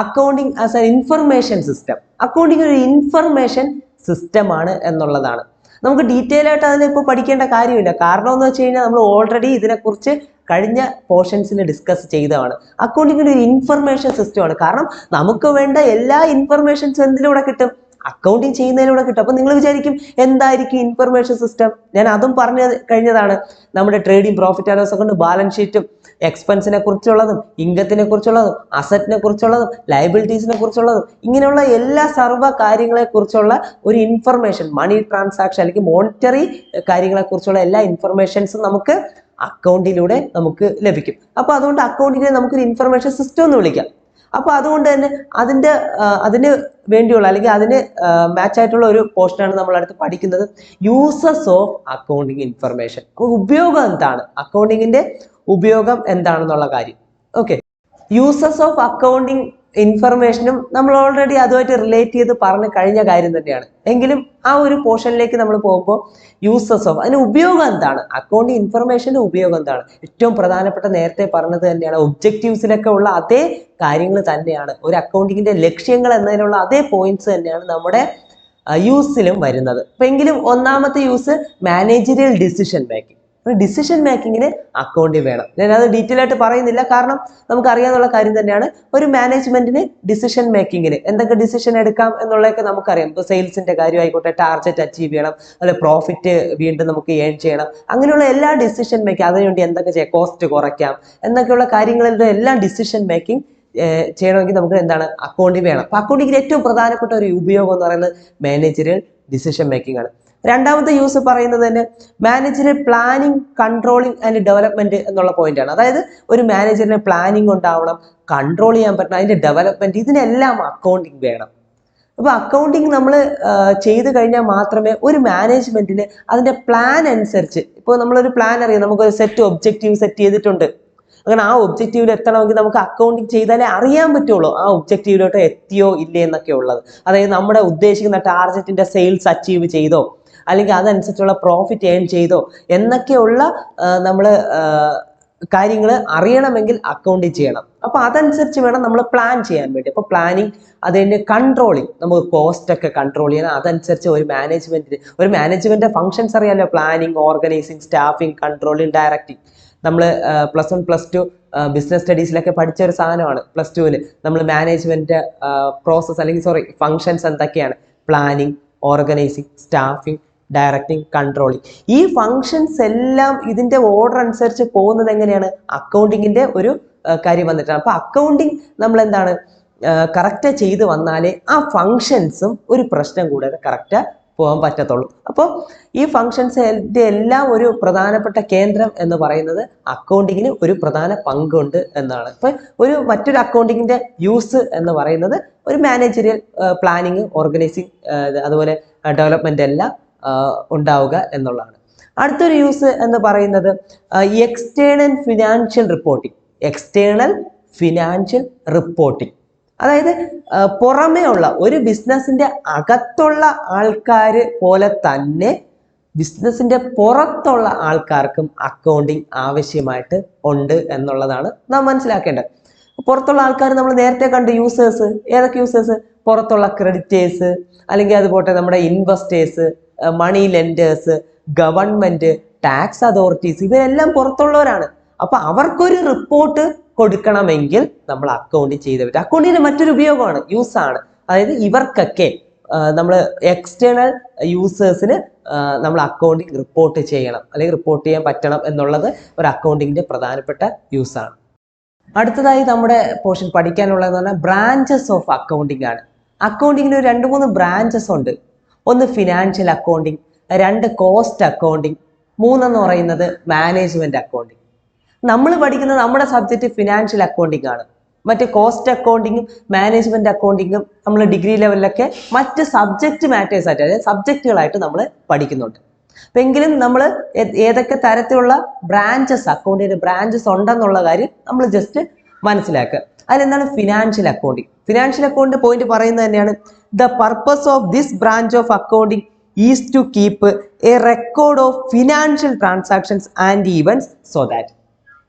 accounting as A information system. Accounting ഒരു ഇൻഫർമേഷൻ സിസ്റ്റം ആണ് എന്നുള്ളതാണ്. നമുക്ക് ഡീറ്റെയിൽ ആയിട്ട് അതിനിപ്പോൾ പഠിക്കേണ്ട കാര്യമില്ല. കാരണം എന്ന് വെച്ച് കഴിഞ്ഞാൽ നമ്മൾ ഓൾറെഡി ഇതിനെക്കുറിച്ച് കഴിഞ്ഞ പോർഷൻസിൽ ഡിസ്കസ് ചെയ്തതാണ്. അക്കൗണ്ടിങ്ങിന് ഒരു ഇൻഫർമേഷൻ സിസ്റ്റമാണ്. കാരണം നമുക്ക് വേണ്ട എല്ലാ ഇൻഫർമേഷൻസും എന്തിലൂടെ കിട്ടും? അക്കൗണ്ടിങ് ചെയ്യുന്നതിലൂടെ കിട്ടും. അപ്പൊ നിങ്ങൾ വിചാരിക്കും എന്തായിരിക്കും ഇൻഫർമേഷൻ സിസ്റ്റം? ഞാൻ അതും പറഞ്ഞു കഴിഞ്ഞതാണ്. നമ്മുടെ trading profit and loss account, balance ഷീറ്റും, എക്സ്പെൻസിനെ കുറിച്ചുള്ളതും, ഇൻകത്തിനെ കുറിച്ചുള്ളതും, അസറ്റിനെ കുറിച്ചുള്ളതും, ലയബിലിറ്റീസിനെ കുറിച്ചുള്ളതും, ഇങ്ങനെയുള്ള എല്ലാ സർവ്വ കാര്യങ്ങളെ കുറിച്ചുള്ള ഒരു ഇൻഫർമേഷൻ, മണി ട്രാൻസാക്ഷൻ അല്ലെങ്കിൽ മോണിറ്ററി കാര്യങ്ങളെ കുറിച്ചുള്ള എല്ലാ ഇൻഫർമേഷൻസും നമുക്ക് അക്കൗണ്ടിലൂടെ നമുക്ക് ലഭിക്കും. അപ്പൊ അതുകൊണ്ട് അക്കൗണ്ടിങ്ങിനെ നമുക്കൊരു ഇൻഫർമേഷൻ സിസ്റ്റം എന്ന് വിളിക്കാം. അപ്പൊ അതുകൊണ്ട് തന്നെ അതിന് വേണ്ടിയുള്ള അല്ലെങ്കിൽ അതിന് മാച്ച് ആയിട്ടുള്ള ഒരു പോർഷനാണ് നമ്മൾ അടുത്ത് പഠിക്കുന്നത്, യൂസസ് ഓഫ് അക്കൗണ്ടിങ് ഇൻഫർമേഷൻ. ഉപയോഗം എന്താണ്, അക്കൗണ്ടിങ്ങിന്റെ ഉപയോഗം എന്താണെന്നുള്ള കാര്യം. ഓക്കെ, യൂസസ് ഓഫ് അക്കൗണ്ടിങ് ഇൻഫർമേഷനും നമ്മൾ ഓൾറെഡി അതുമായിട്ട് റിലേറ്റ് ചെയ്ത് പറഞ്ഞ് കഴിഞ്ഞ കാര്യം തന്നെയാണ്. എങ്കിലും ആ ഒരു പോർഷനിലേക്ക് നമ്മൾ പോകുമ്പോൾ യൂസസ് ഓഫ്, അതിന് ഉപയോഗം എന്താണ്, അക്കൗണ്ടിങ് ഇൻഫർമേഷന്റെ ഉപയോഗം എന്താണ്, ഏറ്റവും പ്രധാനപ്പെട്ട നേരത്തെ പറഞ്ഞത് തന്നെയാണ്. ഒബ്ജക്റ്റീവ്സിലൊക്കെ ഉള്ള അതേ കാര്യങ്ങൾ തന്നെയാണ്, ഒരു അക്കൗണ്ടിങ്ങിന്റെ ലക്ഷ്യങ്ങൾ എന്നതിനുള്ള അതേ പോയിന്റ്സ് തന്നെയാണ് നമ്മുടെ യൂസിലും വരുന്നത്. അപ്പൊ എങ്കിലും ഒന്നാമത്തെ use managerial decision making. Decision മേക്കിങ്ങിന് അക്കൗണ്ടിങ് വേണം. ഞാനത് ഡീറ്റെയിൽ ആയിട്ട് പറയുന്നില്ല, കാരണം നമുക്ക് അറിയാവുന്ന കാര്യം തന്നെയാണ്. ഒരു മാനേജ്മെന്റിന് ഡിസിഷൻ മേക്കിങ്ങിന് എന്തൊക്കെ ഡിസിഷൻ എടുക്കാം എന്നുള്ളതൊക്കെ നമുക്കറിയാം. ഇപ്പോൾ സെയിൽസിന്റെ കാര്യമായിക്കോട്ടെ, ടാർഗറ്റ് അച്ചീവ് ചെയ്യണം, അല്ലെ പ്രോഫിറ്റ് വീണ്ടും നമുക്ക് ഏൺ ചെയ്യണം, അങ്ങനെയുള്ള എല്ലാ ഡിസിഷൻ മേക്കിംഗ്, അതിനുവേണ്ടി എന്തൊക്കെ ചെയ്യാം, കോസ്റ്റ് കുറയ്ക്കാം എന്നൊക്കെയുള്ള കാര്യങ്ങളിലും എല്ലാം ഡിസിഷൻ മേക്കിംഗ് ചെയ്യണമെങ്കിൽ നമുക്ക് എന്താണ് അക്കൗണ്ടിങ് വേണം. അപ്പൊ അക്കൗണ്ടിങ്ങിന് ഏറ്റവും പ്രധാനപ്പെട്ട ഒരു ഉപയോഗം എന്ന് പറയുന്നത് മാനേജറിയൽ ഡിസിഷൻ മേക്കിംഗ് ആണ്. രണ്ടാമത്തെ യൂസ് പറയുന്നത് തന്നെ managerial planning, controlling and development എന്നുള്ള പോയിന്റ് ആണ്. അതായത് ഒരു മാനേജറിന് പ്ലാനിങ് ഉണ്ടാവണം, കൺട്രോൾ ചെയ്യാൻ പറ്റണം, അതിന്റെ ഡെവലപ്മെന്റ്, ഇതിനെല്ലാം അക്കൗണ്ടിങ് വേണം. അപ്പൊ അക്കൗണ്ടിങ് നമ്മൾ ചെയ്ത് കഴിഞ്ഞാൽ മാത്രമേ ഒരു മാനേജ്മെന്റിന് അതിന്റെ പ്ലാൻ അനുസരിച്ച്, ഇപ്പോൾ നമ്മളൊരു പ്ലാൻ അറിയാം, നമുക്കൊരു സെറ്റ് ഒബ്ജക്റ്റീവ് സെറ്റ് ചെയ്തിട്ടുണ്ട്, അങ്ങനെ ആ ഒബ്ജക്റ്റീവിൽ എത്തണമെങ്കിൽ നമുക്ക് അക്കൗണ്ടിങ് ചെയ്താലേ അറിയാൻ പറ്റുള്ളൂ ആ ഒബ്ജക്റ്റീവിലോട്ട് എത്തിയോ ഇല്ലേ എന്നൊക്കെ ഉള്ളത്. അതായത് നമ്മുടെ ഉദ്ദേശിക്കുന്ന ടാർഗറ്റിന്റെ സെയിൽസ് അച്ചീവ് ചെയ്തോ, അല്ലെങ്കിൽ അതനുസരിച്ചുള്ള പ്രോഫിറ്റ് ഏൺ ചെയ്തോ എന്നൊക്കെയുള്ള നമ്മൾ കാര്യങ്ങൾ അറിയണമെങ്കിൽ അക്കൗണ്ടിങ് ചെയ്യണം. അപ്പൊ അതനുസരിച്ച് വേണം നമ്മൾ പ്ലാൻ ചെയ്യാൻ വേണ്ടി. അപ്പൊ പ്ലാനിങ്, അതിന്റെ കൺട്രോളിങ്, നമുക്ക് കോസ്റ്റ് ഒക്കെ കൺട്രോൾ ചെയ്യണം. അതനുസരിച്ച് ഒരു മാനേജ്മെന്റിന്റെ ഫങ്ഷൻസ് അറിയാമല്ലോ, planning, organising, staffing, controlling, directing. നമ്മൾ +1 +2 ബിസിനസ് സ്റ്റഡീസിലൊക്കെ പഠിച്ച ഒരു സാധനമാണ്. +2 നമ്മൾ മാനേജ്മെന്റ് പ്രോസസ് അല്ലെങ്കിൽ ഫങ്ഷൻസ് എന്തൊക്കെയാണ്, planning, organising, staffing, directing, controlling. ഈ ഫങ്ഷൻസ് എല്ലാം ഇതിന്റെ ഓർഡർ അനുസരിച്ച് പോകുന്നത് എങ്ങനെയാണ്, അക്കൗണ്ടിങ്ങിന്റെ ഒരു കാര്യം വന്നിട്ടാണ്. അപ്പൊ അക്കൗണ്ടിങ് നമ്മൾ എന്താണ് കറക്റ്റ് ചെയ്ത് വന്നാലേ ആ ഫങ്ഷൻസും ഒരു പ്രശ്നം കൂടാതെ കറക്റ്റ് പോകാൻ പറ്റത്തുള്ളൂ. അപ്പോൾ ഈ ഫങ്ഷൻസിന്റെ എല്ലാം ഒരു പ്രധാനപ്പെട്ട കേന്ദ്രം എന്ന് പറയുന്നത് അക്കൗണ്ടിങ്ങിന് ഒരു പ്രധാന പങ്കുണ്ട് എന്നാണ്. അപ്പൊ മറ്റൊരു അക്കൗണ്ടിങ്ങിന്റെ യൂസ് എന്ന് പറയുന്നത് ഒരു മാനേജറിയൽ പ്ലാനിങ്, ഓർഗനൈസിങ്, അതുപോലെ ഡെവലപ്മെന്റ് എല്ലാം ഉണ്ടാവുക എന്നുള്ളതാണ്. അടുത്തൊരു യൂസ് എന്ന് പറയുന്നത് external financial reporting. External financial reporting അതായത് പുറമേ ഉള്ള ഒരു ബിസിനസിന്റെ അകത്തുള്ള ആൾക്കാർ പോലെ തന്നെ ബിസിനസിന്റെ പുറത്തുള്ള ആൾക്കാർക്കും അക്കൗണ്ടിങ് ആവശ്യമായിട്ട് ഉണ്ട് എന്നുള്ളതാണ് നാം മനസ്സിലാക്കേണ്ടത്. പുറത്തുള്ള ആൾക്കാർ നമ്മൾ നേരത്തെ കണ്ട യൂസേഴ്സ്, ഏതൊക്കെ യൂസേഴ്സ്? പുറത്തുള്ള ക്രെഡിറ്റേഴ്സ്, അല്ലെങ്കിൽ അതുപോലെ നമ്മുടെ investors, money lenders, government, tax authorities, ഇവരെല്ലാം പുറത്തുള്ളവരാണ്. അപ്പൊ അവർക്കൊരു റിപ്പോർട്ട് കൊടുക്കണമെങ്കിൽ നമ്മൾ അക്കൗണ്ടിങ് ചെയ്ത് പറ്റും. അക്കൗണ്ടിന്റെ മറ്റൊരു ഉപയോഗമാണ്, യൂസ് ആണ്. അതായത് ഇവർക്കൊക്കെ നമ്മൾ എക്സ്റ്റേണൽ യൂസേഴ്സിന് നമ്മൾ അക്കൗണ്ടിങ് റിപ്പോർട്ട് ചെയ്യണം, അല്ലെങ്കിൽ റിപ്പോർട്ട് ചെയ്യാൻ പറ്റണം എന്നുള്ളത് ഒരു അക്കൗണ്ടിങ്ങിന്റെ പ്രധാനപ്പെട്ട യൂസ് ആണ്. അടുത്തതായി നമ്മുടെ പോർഷൻ പഠിക്കാനുള്ളതെന്ന് പറഞ്ഞാൽ ബ്രാഞ്ചസ് ഓഫ് അക്കൗണ്ടിങ് ആണ്. അക്കൗണ്ടിങ്ങിന് 2-3 ബ്രാഞ്ചസ് ഉണ്ട്. ഒന്ന് ഫിനാൻഷ്യൽ അക്കൗണ്ടിങ്, 2 കോസ്റ്റ് അക്കൗണ്ടിങ്, 3 എന്ന് പറയുന്നത് മാനേജ്മെന്റ് അക്കൗണ്ടിങ്. നമ്മൾ പഠിക്കുന്നത് നമ്മുടെ സബ്ജക്റ്റ് ഫിനാൻഷ്യൽ അക്കൗണ്ടിങ് ആണ്. മറ്റ് കോസ്റ്റ് അക്കൗണ്ടിങ്ങും മാനേജ്മെന്റ് അക്കൗണ്ടിങ്ങും നമ്മൾ ഡിഗ്രി ലെവലിലൊക്കെ മറ്റ് സബ്ജക്റ്റ് മാറ്റേഴ്സ് ആയിട്ട്, അതായത് സബ്ജക്റ്റുകളായിട്ട് നമ്മൾ പഠിക്കുന്നുണ്ട്. എങ്കിലും നമ്മൾ ഏതൊക്കെ തരത്തിലുള്ള ബ്രാഞ്ചസ്, അക്കൗണ്ടിന്റെ ബ്രാഞ്ചസ് ഉണ്ടെന്നുള്ള കാര്യം നമ്മൾ ജസ്റ്റ് മനസ്സിലാക്കുക. അതിലെന്താണ് ഫിനാൻഷ്യൽ അക്കൗണ്ടിങ്? ഫിനാൻഷ്യൽ അക്കൗണ്ടിന്റെ പോയിന്റ് പറയുന്നത് തന്നെയാണ്, the purpose of this branch of accounting is to keep a record of financial transactions and events so that.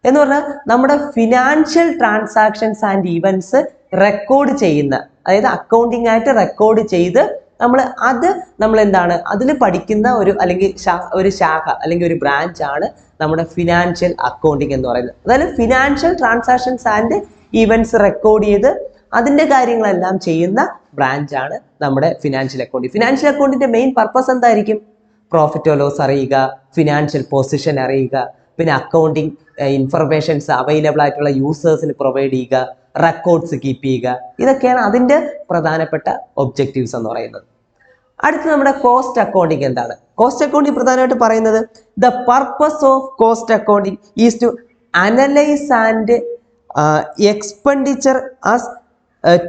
എന്ന് പറഞ്ഞാൽ നമ്മുടെ financial transactions and events record ചെയ്യുന്ന, അതായത് അക്കൗണ്ടിങ് ആയിട്ട് റെക്കോർഡ് ചെയ്ത് നമ്മൾ എന്താണ് അതിൽ പഠിക്കുന്ന അല്ലെങ്കിൽ ഒരു ശാഖ അല്ലെങ്കിൽ ഒരു ബ്രാഞ്ച് ആണ് നമ്മുടെ ഫിനാൻഷ്യൽ അക്കൗണ്ടിങ് എന്ന് പറയുന്നത്. അതായത് financial transactions and events record ചെയ്ത് അതിന്റെ കാര്യങ്ങളെല്ലാം ചെയ്യുന്ന ബ്രാഞ്ച് ആണ് നമ്മുടെ ഫിനാൻഷ്യൽ അക്കൗണ്ടിങ്. ഫിനാൻഷ്യൽ അക്കൗണ്ടിന്റെ മെയിൻ പർപ്പസ് എന്തായിരിക്കും? പ്രോഫിറ്റ് ഓർ ലോസ് അറിയുക, ഫിനാൻഷ്യൽ പൊസിഷൻ അറിയുക, പിന്നെ അക്കൗണ്ടിങ് ഇൻഫർമേഷൻസ് അവൈലബിൾ ആയിട്ടുള്ള യൂസേഴ്സിന് പ്രൊവൈഡ് ചെയ്യുക, റെക്കോർഡ്സ് കീപ്പ് ചെയ്യുക. ഇതൊക്കെയാണ് അതിന്റെ പ്രധാനപ്പെട്ട ഒബ്ജക്റ്റീവ്സ് എന്ന് പറയുന്നത്. അടുത്ത് നമ്മുടെ കോസ്റ്റ് അക്കൗണ്ടിങ് എന്താണ്? കോസ്റ്റ് അക്കൗണ്ടിങ് പ്രധാനമായിട്ട് പറയുന്നത്, the purpose of cost accounting is to analyse and expenditure as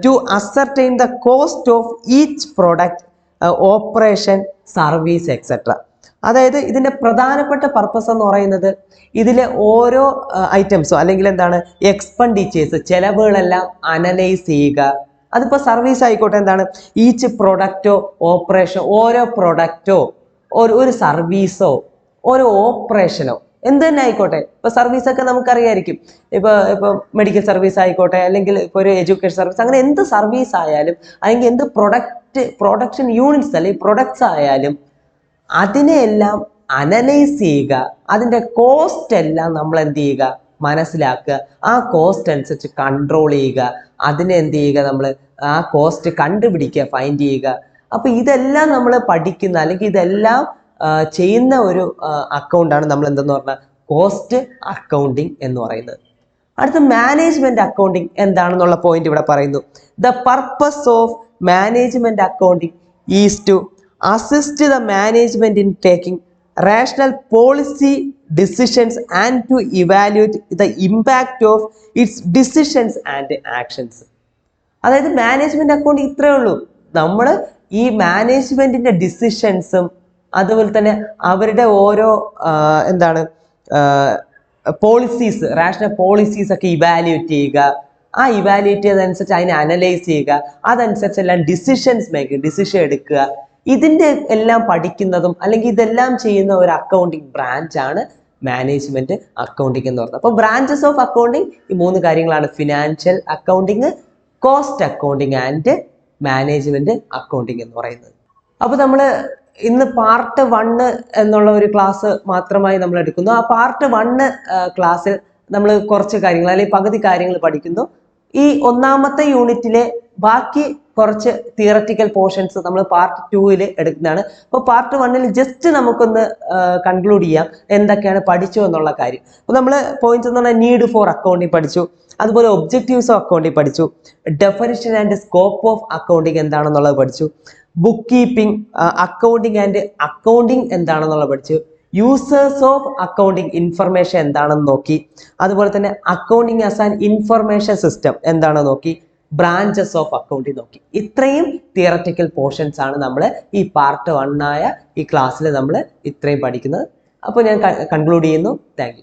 to ascertain the cost of each product, operation, service etcetera. അതായത് ഇതിന്റെ പ്രധാനപ്പെട്ട പർപ്പസ് എന്ന് പറയുന്നത് ഇതിലെ ഓരോ ഐറ്റംസോ അല്ലെങ്കിൽ എന്താണ് എക്സ്പെൻഡിച്ചേഴ്സ്, ചെലവുകളെല്ലാം അനലൈസ് ചെയ്യുക. അതിപ്പോൾ സർവീസ് ആയിക്കോട്ടെ, എന്താണ് ഈച്ച് പ്രൊഡക്റ്റോ ഓപ്പറേഷനോ, ഓരോ പ്രൊഡക്റ്റോ ഒരു സർവീസോ ഒരു ഓപ്പറേഷനോ എന്ത് തന്നെ ആയിക്കോട്ടെ. ഇപ്പൊ സർവീസ് ഒക്കെ നമുക്കറിയായിരിക്കും, ഇപ്പൊ മെഡിക്കൽ സർവീസ് ആയിക്കോട്ടെ, അല്ലെങ്കിൽ ഇപ്പൊ ഒരു എഡ്യൂക്കേഷൻ സർവീസ്, അങ്ങനെ എന്ത് സർവീസ് ആയാലും, അല്ലെങ്കിൽ എന്ത് പ്രൊഡക്ഷൻ യൂണിറ്റ്സ് അല്ലെങ്കിൽ പ്രൊഡക്ട്സ് ആയാലും അതിനെയെല്ലാം അനലൈസ് ചെയ്യുക. അതിന്റെ കോസ്റ്റ് എല്ലാം നമ്മൾ എന്ത് ചെയ്യുക? മനസ്സിലാക്കുക. ആ കോസ്റ്റ് അനുസരിച്ച് കൺട്രോൾ ചെയ്യുക. അതിനെ എന്ത് ചെയ്യുക? നമ്മൾ ആ കോസ്റ്റ് കണ്ടുപിടിക്കുക, ഫൈൻഡ് ചെയ്യുക. അപ്പൊ ഇതെല്ലാം നമ്മൾ പഠിക്കുന്ന അല്ലെങ്കിൽ ഇതെല്ലാം ചെയ്യുന്ന ഒരു അക്കൗണ്ടാണ് നമ്മൾ എന്തെന്ന് പറഞ്ഞാൽ കോസ്റ്റ് അക്കൗണ്ടിങ് എന്ന് പറയുന്നത്. അടുത്ത മാനേജ്മെന്റ് അക്കൗണ്ടിങ് എന്താണെന്നുള്ള പോയിന്റ് ഇവിടെ പറയുന്നു. The purpose of management accounting is to assist the management in taking rational policy decisions and to evaluate the impact of its decisions and actions. അതായത് മാനേജ്മെന്റ് അക്കൗണ്ട് ഇത്രയേ ഉള്ളൂ. നമ്മൾ ഈ മാനേജ്മെന്റിന്റെ ഡിസിഷൻസും അതുപോലെ തന്നെ അവരുടെ ഓരോ പോളിസീസ്, റാഷണൽ പോളിസീസ് ഒക്കെ ഇവാലുവേറ്റ് ചെയ്യുക. ആ ഇവാലുവേറ്റ് ചെയ്തതനുസരിച്ച് അതിനെ അനലൈസ് ചെയ്യുക. അതനുസരിച്ച് എല്ലാം ഡിസിഷൻ എടുക്കുക. ഇതിന്റെ എല്ലാം പഠിക്കുന്നതും അല്ലെങ്കിൽ ഇതെല്ലാം ചെയ്യുന്ന ഒരു അക്കൗണ്ടിങ് ബ്രാഞ്ച് ആണ് മാനേജ്മെന്റ് അക്കൗണ്ടിങ് എന്ന് പറയുന്നത്. അപ്പോൾ ബ്രാഞ്ചസ് ഓഫ് അക്കൗണ്ടിങ് ഈ 3 കാര്യങ്ങളാണ്: financial accounting, cost accounting and management accounting എന്ന് പറയുന്നത്. അപ്പോൾ നമ്മൾ ഇന്ന് പാർട്ട് 1 എന്നുള്ള ഒരു ക്ലാസ് മാത്രമായി നമ്മൾ എടുക്കുന്നു. ആ പാർട്ട് 1 ക്ലാസ്സിൽ നമ്മൾ കുറച്ച് കാര്യങ്ങൾ അല്ലെങ്കിൽ പകുതി കാര്യങ്ങൾ പഠിക്കുന്നു. ഈ 1ാമത്തെ യൂണിറ്റിലെ ബാക്കി കുറച്ച് തിയററ്റിക്കൽ പോർഷൻസ് നമ്മൾ പാർട്ട് 2 എടുക്കുന്നതാണ്. അപ്പോൾ പാർട്ട് 1 ജസ്റ്റ് നമുക്കൊന്ന് കൺക്ലൂഡ് ചെയ്യാം എന്തൊക്കെയാണ് പഠിച്ചു എന്നുള്ള കാര്യം. അപ്പോൾ നമ്മൾ പോയിന്റ്സ് എന്ന് പറഞ്ഞാൽ നീഡ് ഫോർ അക്കൗണ്ടിങ് പഠിച്ചു, അതുപോലെ ഒബ്ജക്റ്റീവ്സ് ഓഫ് അക്കൗണ്ടിങ് പഠിച്ചു, definition and scope of accounting എന്താണെന്നുള്ളത് പഠിച്ചു, book keeping, accounting and accounting എന്താണെന്നുള്ളത് പഠിച്ചു, യൂസേഴ്സ് ഓഫ് അക്കൗണ്ടിങ് ഇൻഫർമേഷൻ എന്താണെന്ന് നോക്കി, അതുപോലെ തന്നെ accounting as an information system എന്താണെന്ന് നോക്കി, ബ്രാഞ്ചസ് ഓഫ് അക്കൗണ്ടിങ് നോക്കി. ഇത്രയും തിയററ്റിക്കൽ പോർഷൻസ് ആണ് നമ്മൾ ഈ പാർട്ട് 1 ആയ ഈ ക്ലാസ്സിൽ നമ്മൾ ഇത്രയും പഠിക്കുന്നത്. അപ്പോൾ ഞാൻ കൺക്ലൂഡ് ചെയ്യുന്നു. Thank you.